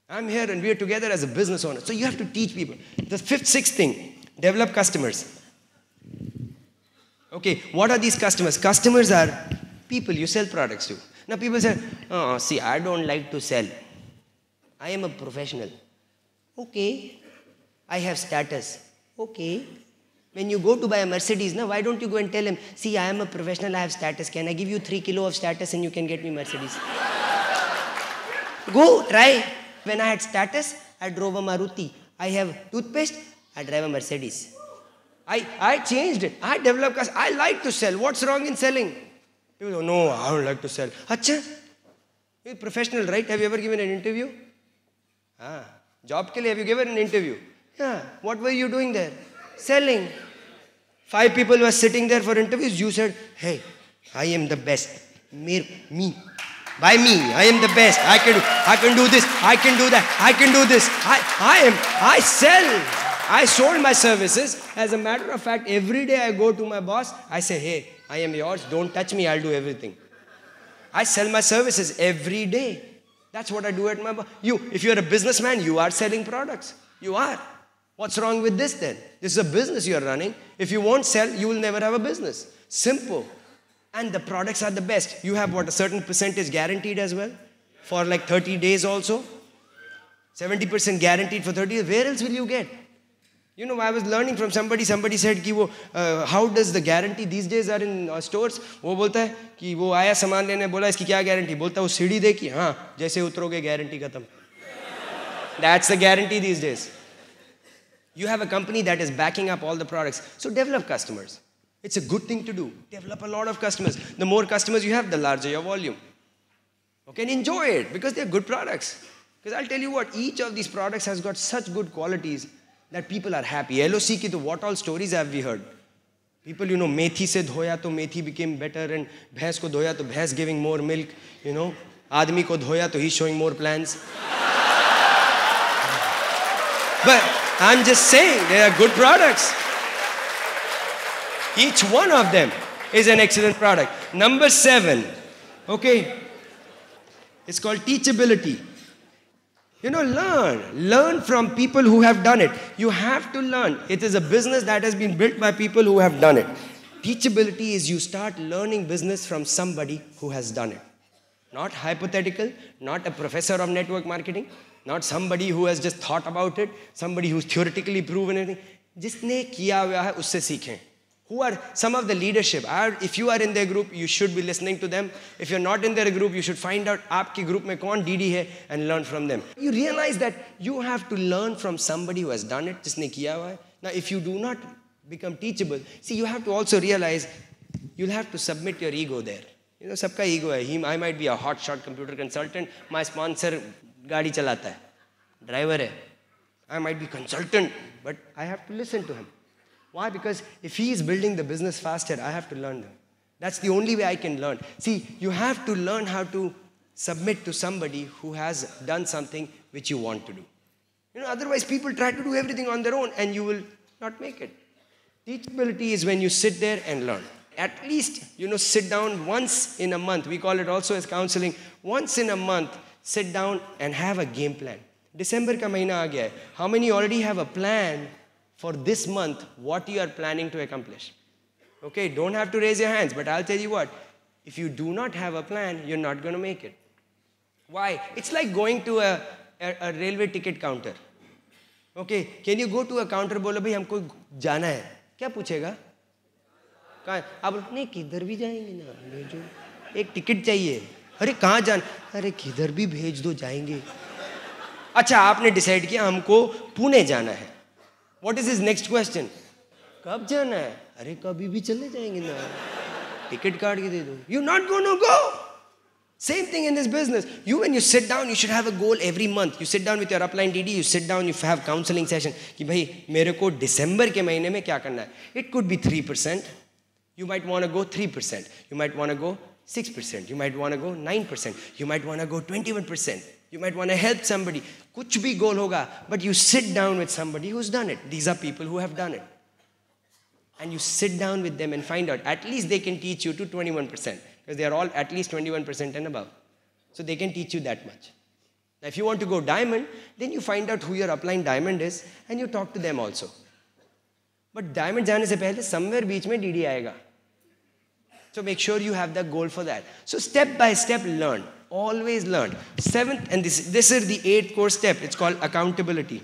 I'm here and we're together as a business owner. So you have to teach people. The sixth thing, develop customers. Okay, what are these customers? Customers are people you sell products to. Now people say, oh, see, I don't like to sell. I am a professional. Okay. I have status. Okay. When you go to buy a Mercedes, now why don't you go and tell him, see, I am a professional, I have status. Can I give you 3 kilo of status and you can get me Mercedes? Go, try. When I had status, I drove a Maruti. I have toothpaste, I drive a Mercedes. I changed it. I developed, I like to sell. What's wrong in selling? People go, no, I don't like to sell. Acha, you're professional, right? Have you ever given an interview? Job ke liye, have you given an interview? Yeah. What were you doing there? Selling. 5 people were sitting there for interviews. You said, hey, I am the best. Me. By me, I am the best. I can do this. I can do that. I can do this. I sell. I sold my services. As a matter of fact, every day I go to my boss, I say, hey, I am yours. Don't touch me. I'll do everything. I sell my services every day. That's what I do at my boss. If you're a businessman, you are selling products. You are. What's wrong with this then? This is a business you're running. If you won't sell, you will never have a business. Simple. And the products are the best. You have what, a certain percentage guaranteed as well? For like 30 days also? 70% guaranteed for 30 days. Where else will you get? You know, I was learning from somebody said कि वो how does the guarantee these days are in stores? वो बोलता है कि वो आया सामान लेने बोला इसकी क्या guarantee? बोलता है वो सीढ़ी देखी हाँ जैसे उतरोगे guarantee खत्म. That's the guarantee these days. You have a company that is backing up all the products. So develop customers. It's a good thing to do. Develop a lot of customers. The more customers you have, the larger your volume. Okay, and enjoy it because they're good products. Because I'll tell you what, each of these products has got such good qualities that people are happy. LOC ki to what all stories have we heard? People, you know, methi se dhoya to methi became better and bhains ko dhoya to bhains giving more milk. You know, aadmi ko dhoya to he's showing more plans. But I'm just saying, they are good products. Each one of them is an excellent product. Number 7, okay, it's called teachability. You know, learn from people who have done it. You have to learn. It is a business that has been built by people who have done it. Teachability is you start learning business from somebody who has done it. Not hypothetical, not a professor of network marketing, not somebody who has just thought about it, somebody who's theoretically proven anything. जिसने किया हुआ है उससे सीखें. Who are some of the leadership? If you are in their group, you should be listening to them. If you're not in their group, you should find out आपके group में कौन DD है and learn from them. You realize that you have to learn from somebody who has done it, जिसने किया हुआ है. Now, if you do not become teachable, see, you have to also realize you'll have to submit your ego there. You know, सबका ego है. I might be a hotshot computer consultant. My sponsor गाड़ी चलाता है, driver है. I might be consultant, but I have to listen to him. Why? Because if he is building the business faster, I have to learn them. That's the only way I can learn. See, you have to learn how to submit to somebody who has done something which you want to do. You know, otherwise people try to do everything on their own and you will not make it. Teachability is when you sit there and learn. At least, you know, sit down once in a month. We call it also as counseling. Once in a month, sit down and have a game plan. December ka mahina aa gaya hai. How many already have a plan for this month, what you are planning to accomplish? Okay, don't have to raise your hands, but I'll tell you what, if you do not have a plan, you're not going to make it. Why? It's like going to a railway ticket counter. Okay, can you go to a counter, बोलो भाई हमको जाना है, क्या पूछेगा? कहाँ? आप नहीं किधर भी जाएंगे ना, भेजो, एक टिकट चाहिए, अरे कहाँ जाना? अरे किधर भी भेज दो जाएंगे. अच्छा आपने डिसाइड किया हमको पुणे जाना है. What is his next question? कब जाना है? अरे कभी भी चले जाएंगे ना. टिकट काट के दे दो. You're not going to go. Same thing in this business. When you sit down, you should have a goal every month. You sit down with your upline DD, you sit down, you have counseling session. कि भाई मेरे को दिसंबर के महीने में क्या करना है? It could be 3%. You might want to go 3%. You might want to go 6%. You might want to go 9%. You might want to go 21%. You might want to help somebody. कुछ भी goal होगा, but you sit down with somebody who's done it. These are people who have done it. And you sit down with them and find out. At least they can teach you to 21%. Because they are all at least 21% and above. So they can teach you that much. Now if you want to go diamond, then you find out who your upline diamond is and you talk to them also. But diamond जाने से पहले somewhere बीच में DD आएगा. So make sure you have the goal for that. So step by step learn. Always learn. 7th, and this is the 8th core step. It's called accountability.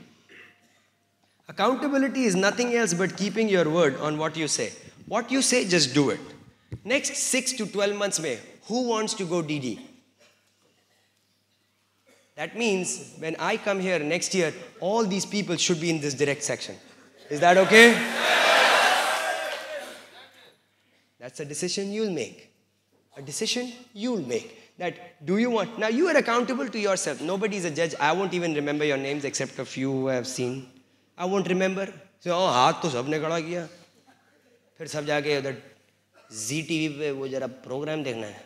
Accountability is nothing else but keeping your word on what you say. What you say, just do it. Next 6 to 12 months mein, who wants to go DD? That means when I come here next year, all these people should be in this direct section. Is that okay? That's a decision you'll make. A decision you'll make. That do you want? Now you are accountable to yourself. Nobody is a judge. I won't even remember your names except a few who I have seen. I won't remember. So, oh, हाथ तो सबने खड़ा किया. फिर सब जाके उधर जी TV पे वो जरा प्रोग्राम देखना है.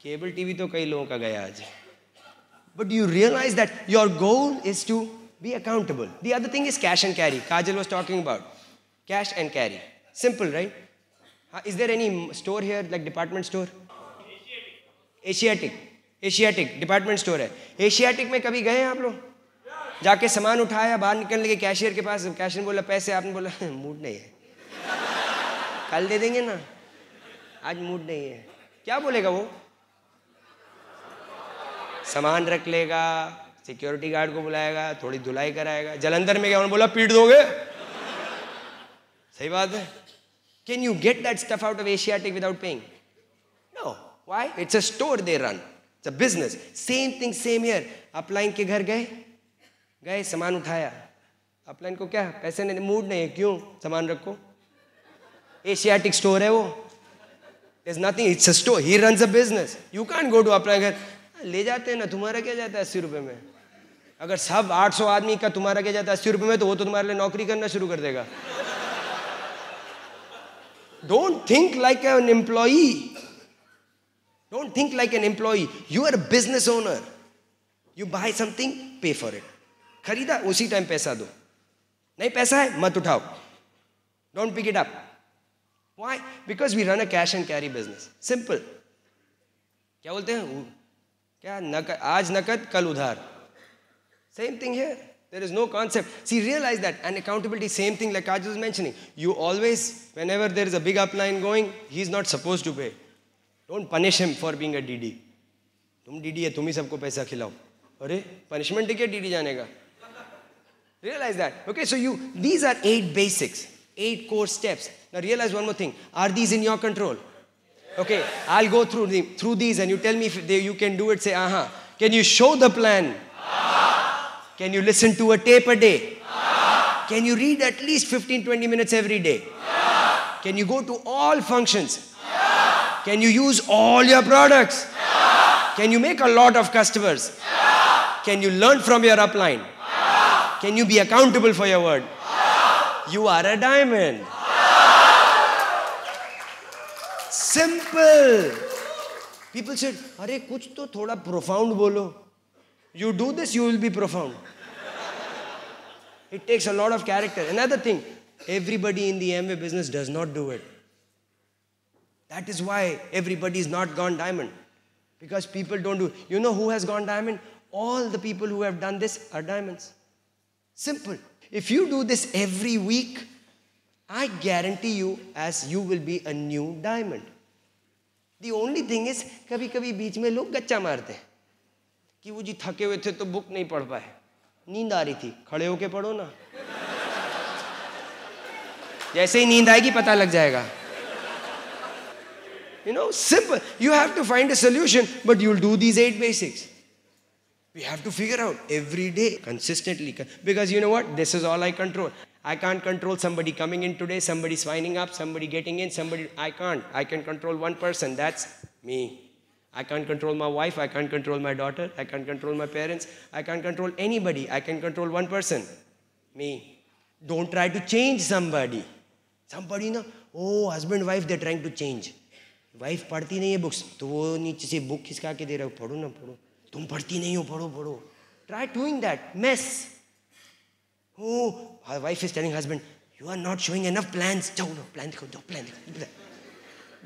केबल टीवी तो कई लोगों का गया आज. But do you realize that your goal is to be accountable? The other thing is cash and carry. Kaajal was talking about cash and carry. Simple, right? Is there any store here, like department store? Asiatic department store है. Asiatic में कभी गए हैं आप लोग? जाके सामान उठाया, बाहर निकलने के कैशियर के पास, कैशियर बोला पैसे, आपने बोला मूड नहीं है, कल दे देंगे ना, आज मूड नहीं है. क्या बोलेगा वो? सामान रख लेगा, सिक्योरिटी गार्ड को बुलाएगा, थोड़ी धुलाई कराएगा. जलंधर में गया, उन्होंने बोला पीट दोगे. सही बात है. Can you get that stuff out of Asiatic without paying? No. Why? It's a store they run. It's a business. Same thing, same here. Upline के घर गए सामान उठाया. अपलाइन को क्या पैसे नहीं, मूड नहीं है, क्यों? सामान रखो. Asiatic store है वो. There's nothing. It's a store. He runs a business. You can't go to upline घर. ले जाते हैं ना, तुम्हारा क्या जाता है 80 रुपए में. अगर सब 800 आदमी का तुम्हारा क्या जाता है 80 रुपए में, तो वो तो तुम्हारे लिए नौकरी करना शुरू कर देगा. Don't think like an employee. Don't think like an employee. You are a business owner. You buy something, pay for it. खरीदा, उसी टाइम पैसा दो. नहीं पैसा है, मत उठाओ. Don't pick it up. Why? Because we run a cash and carry business. Simple. क्या बोलते हैं? क्या नकद, आज नकद, कल उधार. Same thing here. There is no concept. See, realize that. And accountability, same thing like Kaajal was mentioning. You always, whenever there is a big upline going, he's not supposed to pay. Don't punish him for being a DD. तुम DD है, तुम ही सबको पैसा खिलाओ. अरे, punishment है क्या DD जाने का? Realize that. Okay, so these are 8 basics, 8 core steps. Now realize one more thing. Are these in your control? Okay, I'll go through these and you tell me if you can do it. Say, aha. Can you show the plan? Can you listen to a tape a day? Can you read at least 15-20 minutes every day? Can you go to all functions? Can you use all your products? Can you make a lot of customers? Can you learn from your upline? Can you be accountable for your word? You are a diamond. Simple. People said, अरे कुछ तो थोड़ा profound बोलो. You do this, you will be profound. It takes a lot of character. Another thing, everybody in the Amway business does not do it. That is why everybody is not gone diamond. Because people don't do it. You know who has gone diamond? All the people who have done this are diamonds. Simple. If you do this every week, I guarantee you, as you will be a new diamond. The only thing is, कभी-कभी बीच में लोग गच्चा मारते हैं कि वो जी थके हुए थे तो बुक नहीं पढ़ पाए, नींद आ रही थी, खड़े होके पढ़ो ना, जैसे ही नींद आएगी पता लग जाएगा. You know, simple. You have to find a solution, but you'll do these 8 basics. We have to figure out every day, consistently. Because you know what? This is all I control. I can't control somebody coming in today, somebody signing up, somebody getting in, I can't. I can control one person, that's me. I can't control my wife, I can't control my daughter, I can't control my parents, I can't control anybody. I can control one person, me. Don't try to change somebody. Somebody, no, oh, husband, wife, they're trying to change. Wife पढ़ती नहीं है books, तो वो नीचे से book खिसका के दे रहा हो, पढ़ो ना पढ़ो. तुम पढ़ती नहीं हो, पढ़ो पढ़ो. Try doing that. Mess. Oh, her wife is telling husband, you are not showing enough plans. जाओ ना, plan दिखाओ, जाओ plan दिखाओ.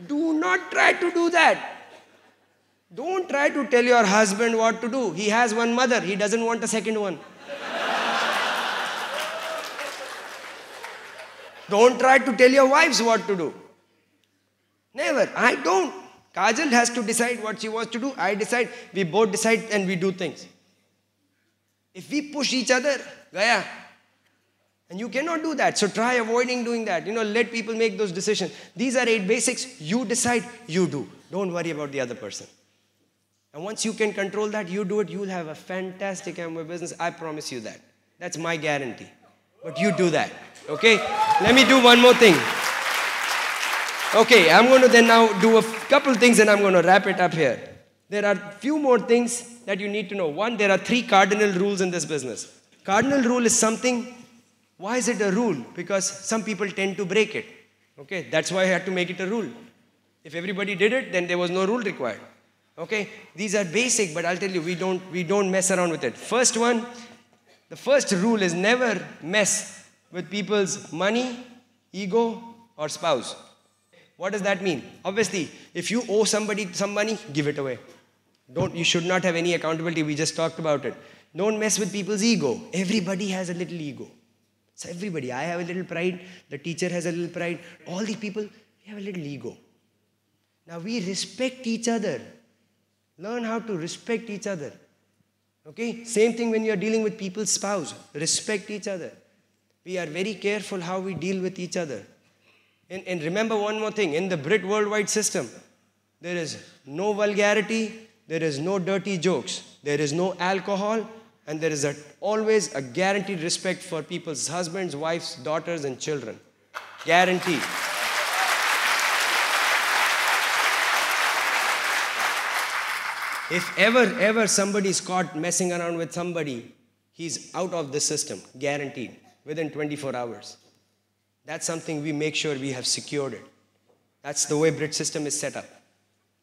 Do not try to do that. Don't try to tell your husband what to do. He has one mother. He doesn't want a second one. Don't try to tell your wives what to do. Never. I don't. Kaajal has to decide what she wants to do. I decide. We both decide and we do things. If we push each other, gaya. And you cannot do that. So try avoiding doing that. Let people make those decisions. These are 8 basics. You decide, you do. Don't worry about the other person. And once you can control that, you do it, you'll have a fantastic Amway business. I promise you that. That's my guarantee. But you do that. Okay? Let me do one more thing. Okay, I'm going to then now do a couple things and I'm going to wrap it up here. There are few more things that you need to know. One, there are 3 cardinal rules in this business. Cardinal rule is something. Why is it a rule? Because some people tend to break it. Okay, that's why I had to make it a rule. If everybody did it, then there was no rule required. Okay, these are basic, but I'll tell you, we don't mess around with it. First one, the first rule is never mess with people's money, ego, or spouse. What does that mean? Obviously, if you owe somebody some money, give it away. You should not have any accountability. We just talked about it. Don't mess with people's ego. Everybody has a little ego. So everybody, I have a little pride, the teacher has a little pride, all the people, we have a little ego. Now we respect each other. Learn how to respect each other. Okay? Same thing when you're dealing with people's spouse. Respect each other. We are very careful how we deal with each other. And remember one more thing, in the Brit worldwide system, there is no vulgarity, there is no dirty jokes, there is no alcohol, and there is always a guaranteed respect for people's husbands, wives, daughters, and children. Guaranteed. If ever somebody is caught messing around with somebody, he's out of the system, guaranteed, within 24 hours. That's something we make sure we have secured it. That's the way Brit system is set up.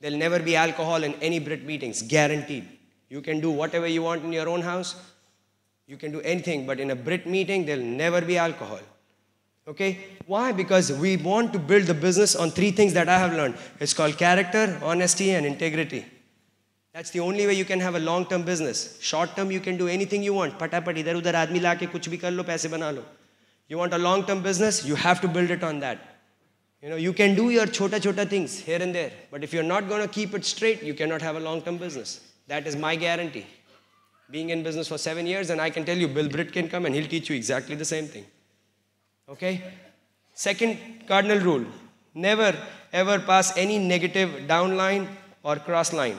There'll never be alcohol in any Brit meetings, guaranteed. You can do whatever you want in your own house. You can do anything, but in a Brit meeting, there'll never be alcohol. Okay? Why? Because we want to build the business on 3 things that I have learned. It's called character, honesty, and integrity. That's the only way you can have a long-term business. Short-term, you can do anything you want. Patapat, idhar udhar aadmi la ke kuch bhi kar lo, paise bana lo. You want a long-term business, you have to build it on that. You can do your chota things here and there, but if you're not going to keep it straight, you cannot have a long-term business. That is my guarantee. Being in business for 7 years, and I can tell you, Bill Britt can come and he'll teach you exactly the same thing. Okay? Second cardinal rule, never ever pass any negative downline or cross line.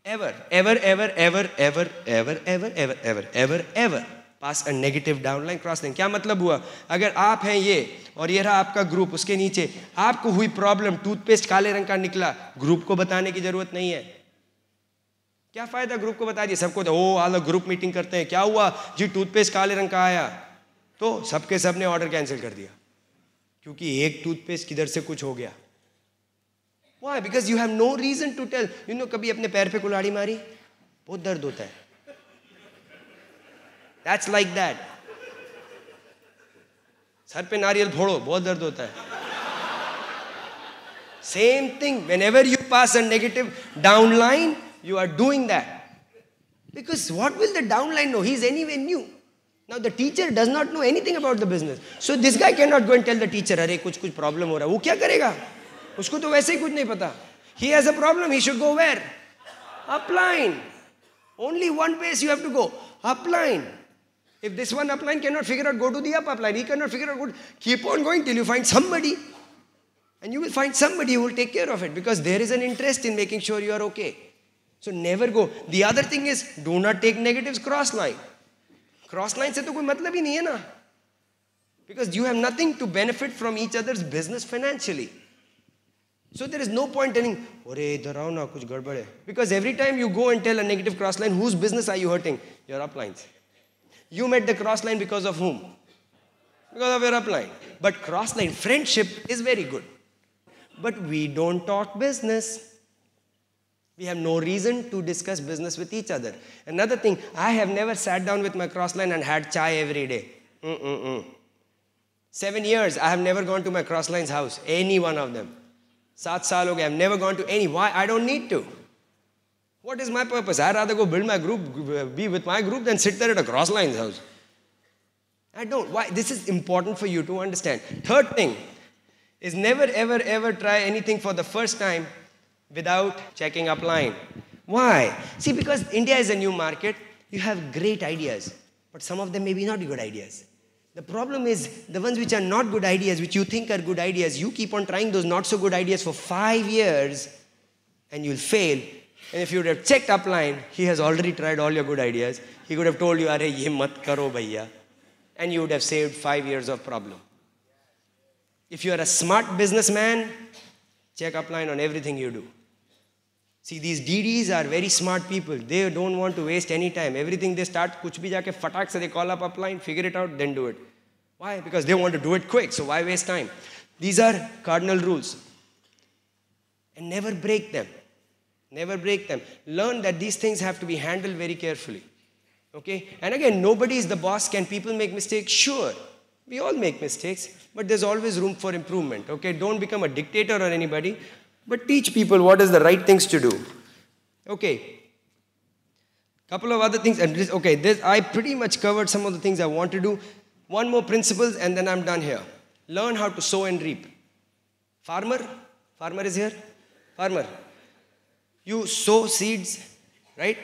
Ever pass a negative downline, cross line. क्या मतलब हुआ? अगर आप हैं ये और ये रहा आपका ग्रुप, उसके नीचे आपको हुई प्रॉब्लम, टूथपेस्ट काले रंग का निकला, ग्रुप को बताने की जरूरत नहीं है. क्या फायदा ग्रुप को बता दिए? सबको ओ अलग ग्रुप मीटिंग करते हैं, क्या हुआ जी, टूथपेस्ट काले रंग का आया, तो सबके सब ने ऑर्डर कैंसिल कर दिया क्योंकि एक टूथपेस्ट किधर से कुछ हो गया. Why? Because you have no reason to tell. कभी अपने पैर पे कुल्हाड़ी मारी, बहुत दर्द होता है. That's like that. सर पे नारियल फोड़ो, बहुत दर्द होता है. Same thing. Whenever you pass a negative downline, you are doing that. Because what will the downline know? He's anyway new. Now the teacher does not know anything about the business. So this guy cannot go and tell the teacher, अरे कुछ problem हो रहा है. वो क्या करेगा? उसको तो वैसे ही कुछ नहीं पता. He has a problem. He should go where? Upline. Only one place you have to go. Upline. If this one upline cannot figure out, go to the upline. He cannot figure out, keep on going till you find somebody. And you will find somebody who will take care of it because there is an interest in making sure you are okay. So never go. The other thing is, do not take negatives cross line. Cross line से तो कोई मतलब ही नहीं है ना. Because you have nothing to benefit from each other's business financially. So there is no point telling, "Ore idhar aao na, kuch gadbad hai." Because every time you go and tell a negative cross line, whose business are you hurting? Your uplines. You met the cross line because of whom? Because of your upline. But cross line friendship is very good. But we don't talk business. We have no reason to discuss business with each other. Another thing, I have never sat down with my cross line and had chai every day. 7 years, I have never gone to my cross line's house. Any one of them. 7 saal ho gaya, I have never gone to any. Why? I don't need to. What is my purpose? I'd rather go build my group, be with my group than sit there at a cross line's house. I don't. Why? This is important for you to understand. Third thing is never ever try anything for the first time without checking upline. Why? See, because India is a new market, you have great ideas, but some of them may be not good ideas. The problem is the ones which are not good ideas, which you think are good ideas, you keep on trying those not so good ideas for 5 years and you'll fail. And if you would have checked upline, he has already tried all your good ideas. He could have told you, "Arey, ye mat karo bhaiya." And you would have saved 5 years of problem. If you are a smart businessman, check upline on everything you do. See, these DDs are very smart people. They don't want to waste any time. Everything they start, kuch bhi jaake fatak se they call up upline, figure it out, then do it. Why? Because they want to do it quick, so why waste time? These are cardinal rules. And never break them. Never break them. Learn that these things have to be handled very carefully. Okay? And again, nobody is the boss. Can people make mistakes? Sure. We all make mistakes, but there's always room for improvement. Okay? Don't become a dictator on anybody, but teach people what is the right things to do. Okay. Couple of other things. And I pretty much covered some of the things I want to do. One more principles and then I'm done here. Learn how to sow and reap. Farmer is here. Farmer. You sow seeds, right?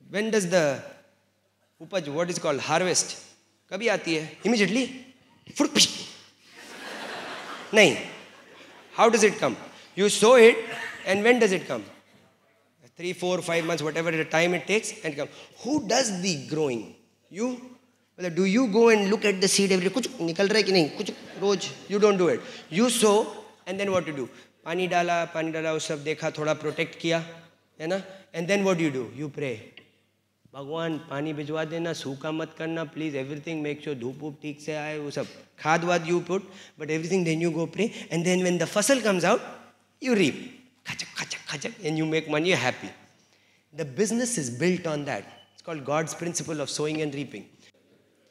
When does the upaj, what is called harvest? Kabhi aati hai? Immediately? Nahin. How does it come? You sow it, and when does it come? 3, 4, 5 months, whatever the time it takes, and come. Who does the growing? You? Do you go and look at the seed every day? Kuch nikal raha hai ki nahi? Kuch roj. You don't do it. You sow, and then what to do? Pani dala, wo sab dekha, thoda protect kiya, hai na? And then what do? You pray. Bhagwan, pani bhijwa dena, सूखा mat karna, please, everything, make sure धूप whoop ठीक से आए, वो सब खाद वाद you put, but everything, then you go pray, and then when the fasal comes out, you reap, khachak, khachak, khachak, and you make money, you're happy. The business is built on that. It's called God's principle of sowing and reaping.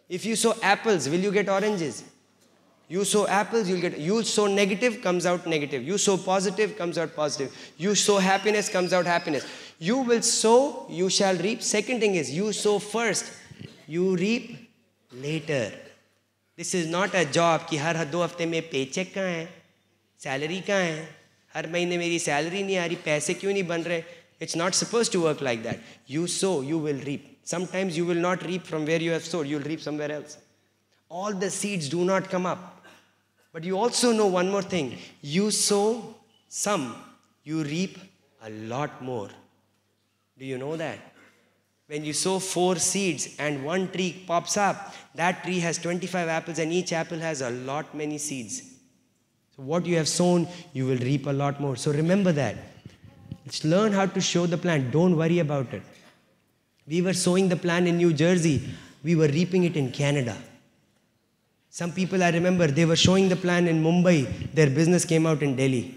If you sow apples, will you get oranges? You sow apples, you sow negative, comes out negative. You sow positive, comes out positive. You sow happiness, comes out happiness. You will sow, you shall reap. Second thing is, you sow first, you reap later. This is not a job कि हर 2 हफ्ते में paycheck कहाँ है, salary कहाँ है, हर महीने मेरी salary नहीं आ रही, पैसे क्यों नहीं बन रहे. It's not supposed to work like that. You sow, you will reap. Sometimes you will not reap from where you have sowed, you'll reap somewhere else. All the seeds do not come up. But you also know one more thing. You sow some, you reap a lot more. Do you know that? When you sow 4 seeds and 1 tree pops up, that tree has 25 apples and each apple has a lot many seeds. So what you have sown, you will reap a lot more. So remember that. Let's learn how to show the plant. Don't worry about it. We were sowing the plant in New Jersey. We were reaping it in Canada. Some people, I remember, they were showing the plan in Mumbai. Their business came out in Delhi.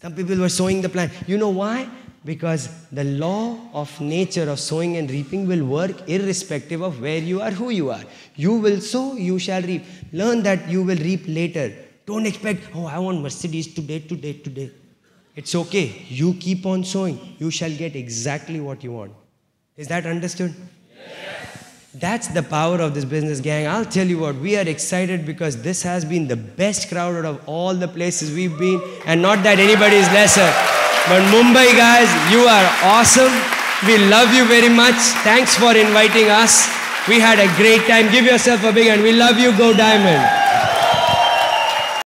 Some people were sowing the plan. You know why? Because the law of nature of sowing and reaping will work irrespective of where you are, who you are. You will sow, you shall reap. Learn that you will reap later. Don't expect, oh, I want Mercedes today. It's okay. You keep on sowing. You shall get exactly what you want. Is that understood? That's the power of this business, gang. I'll tell you what, we are excited because this has been the best crowd out of all the places we've been. And not that anybody is lesser. But Mumbai, guys, you are awesome. We love you very much. Thanks for inviting us. We had a great time. Give yourself a big hand. We love you. Go Diamond.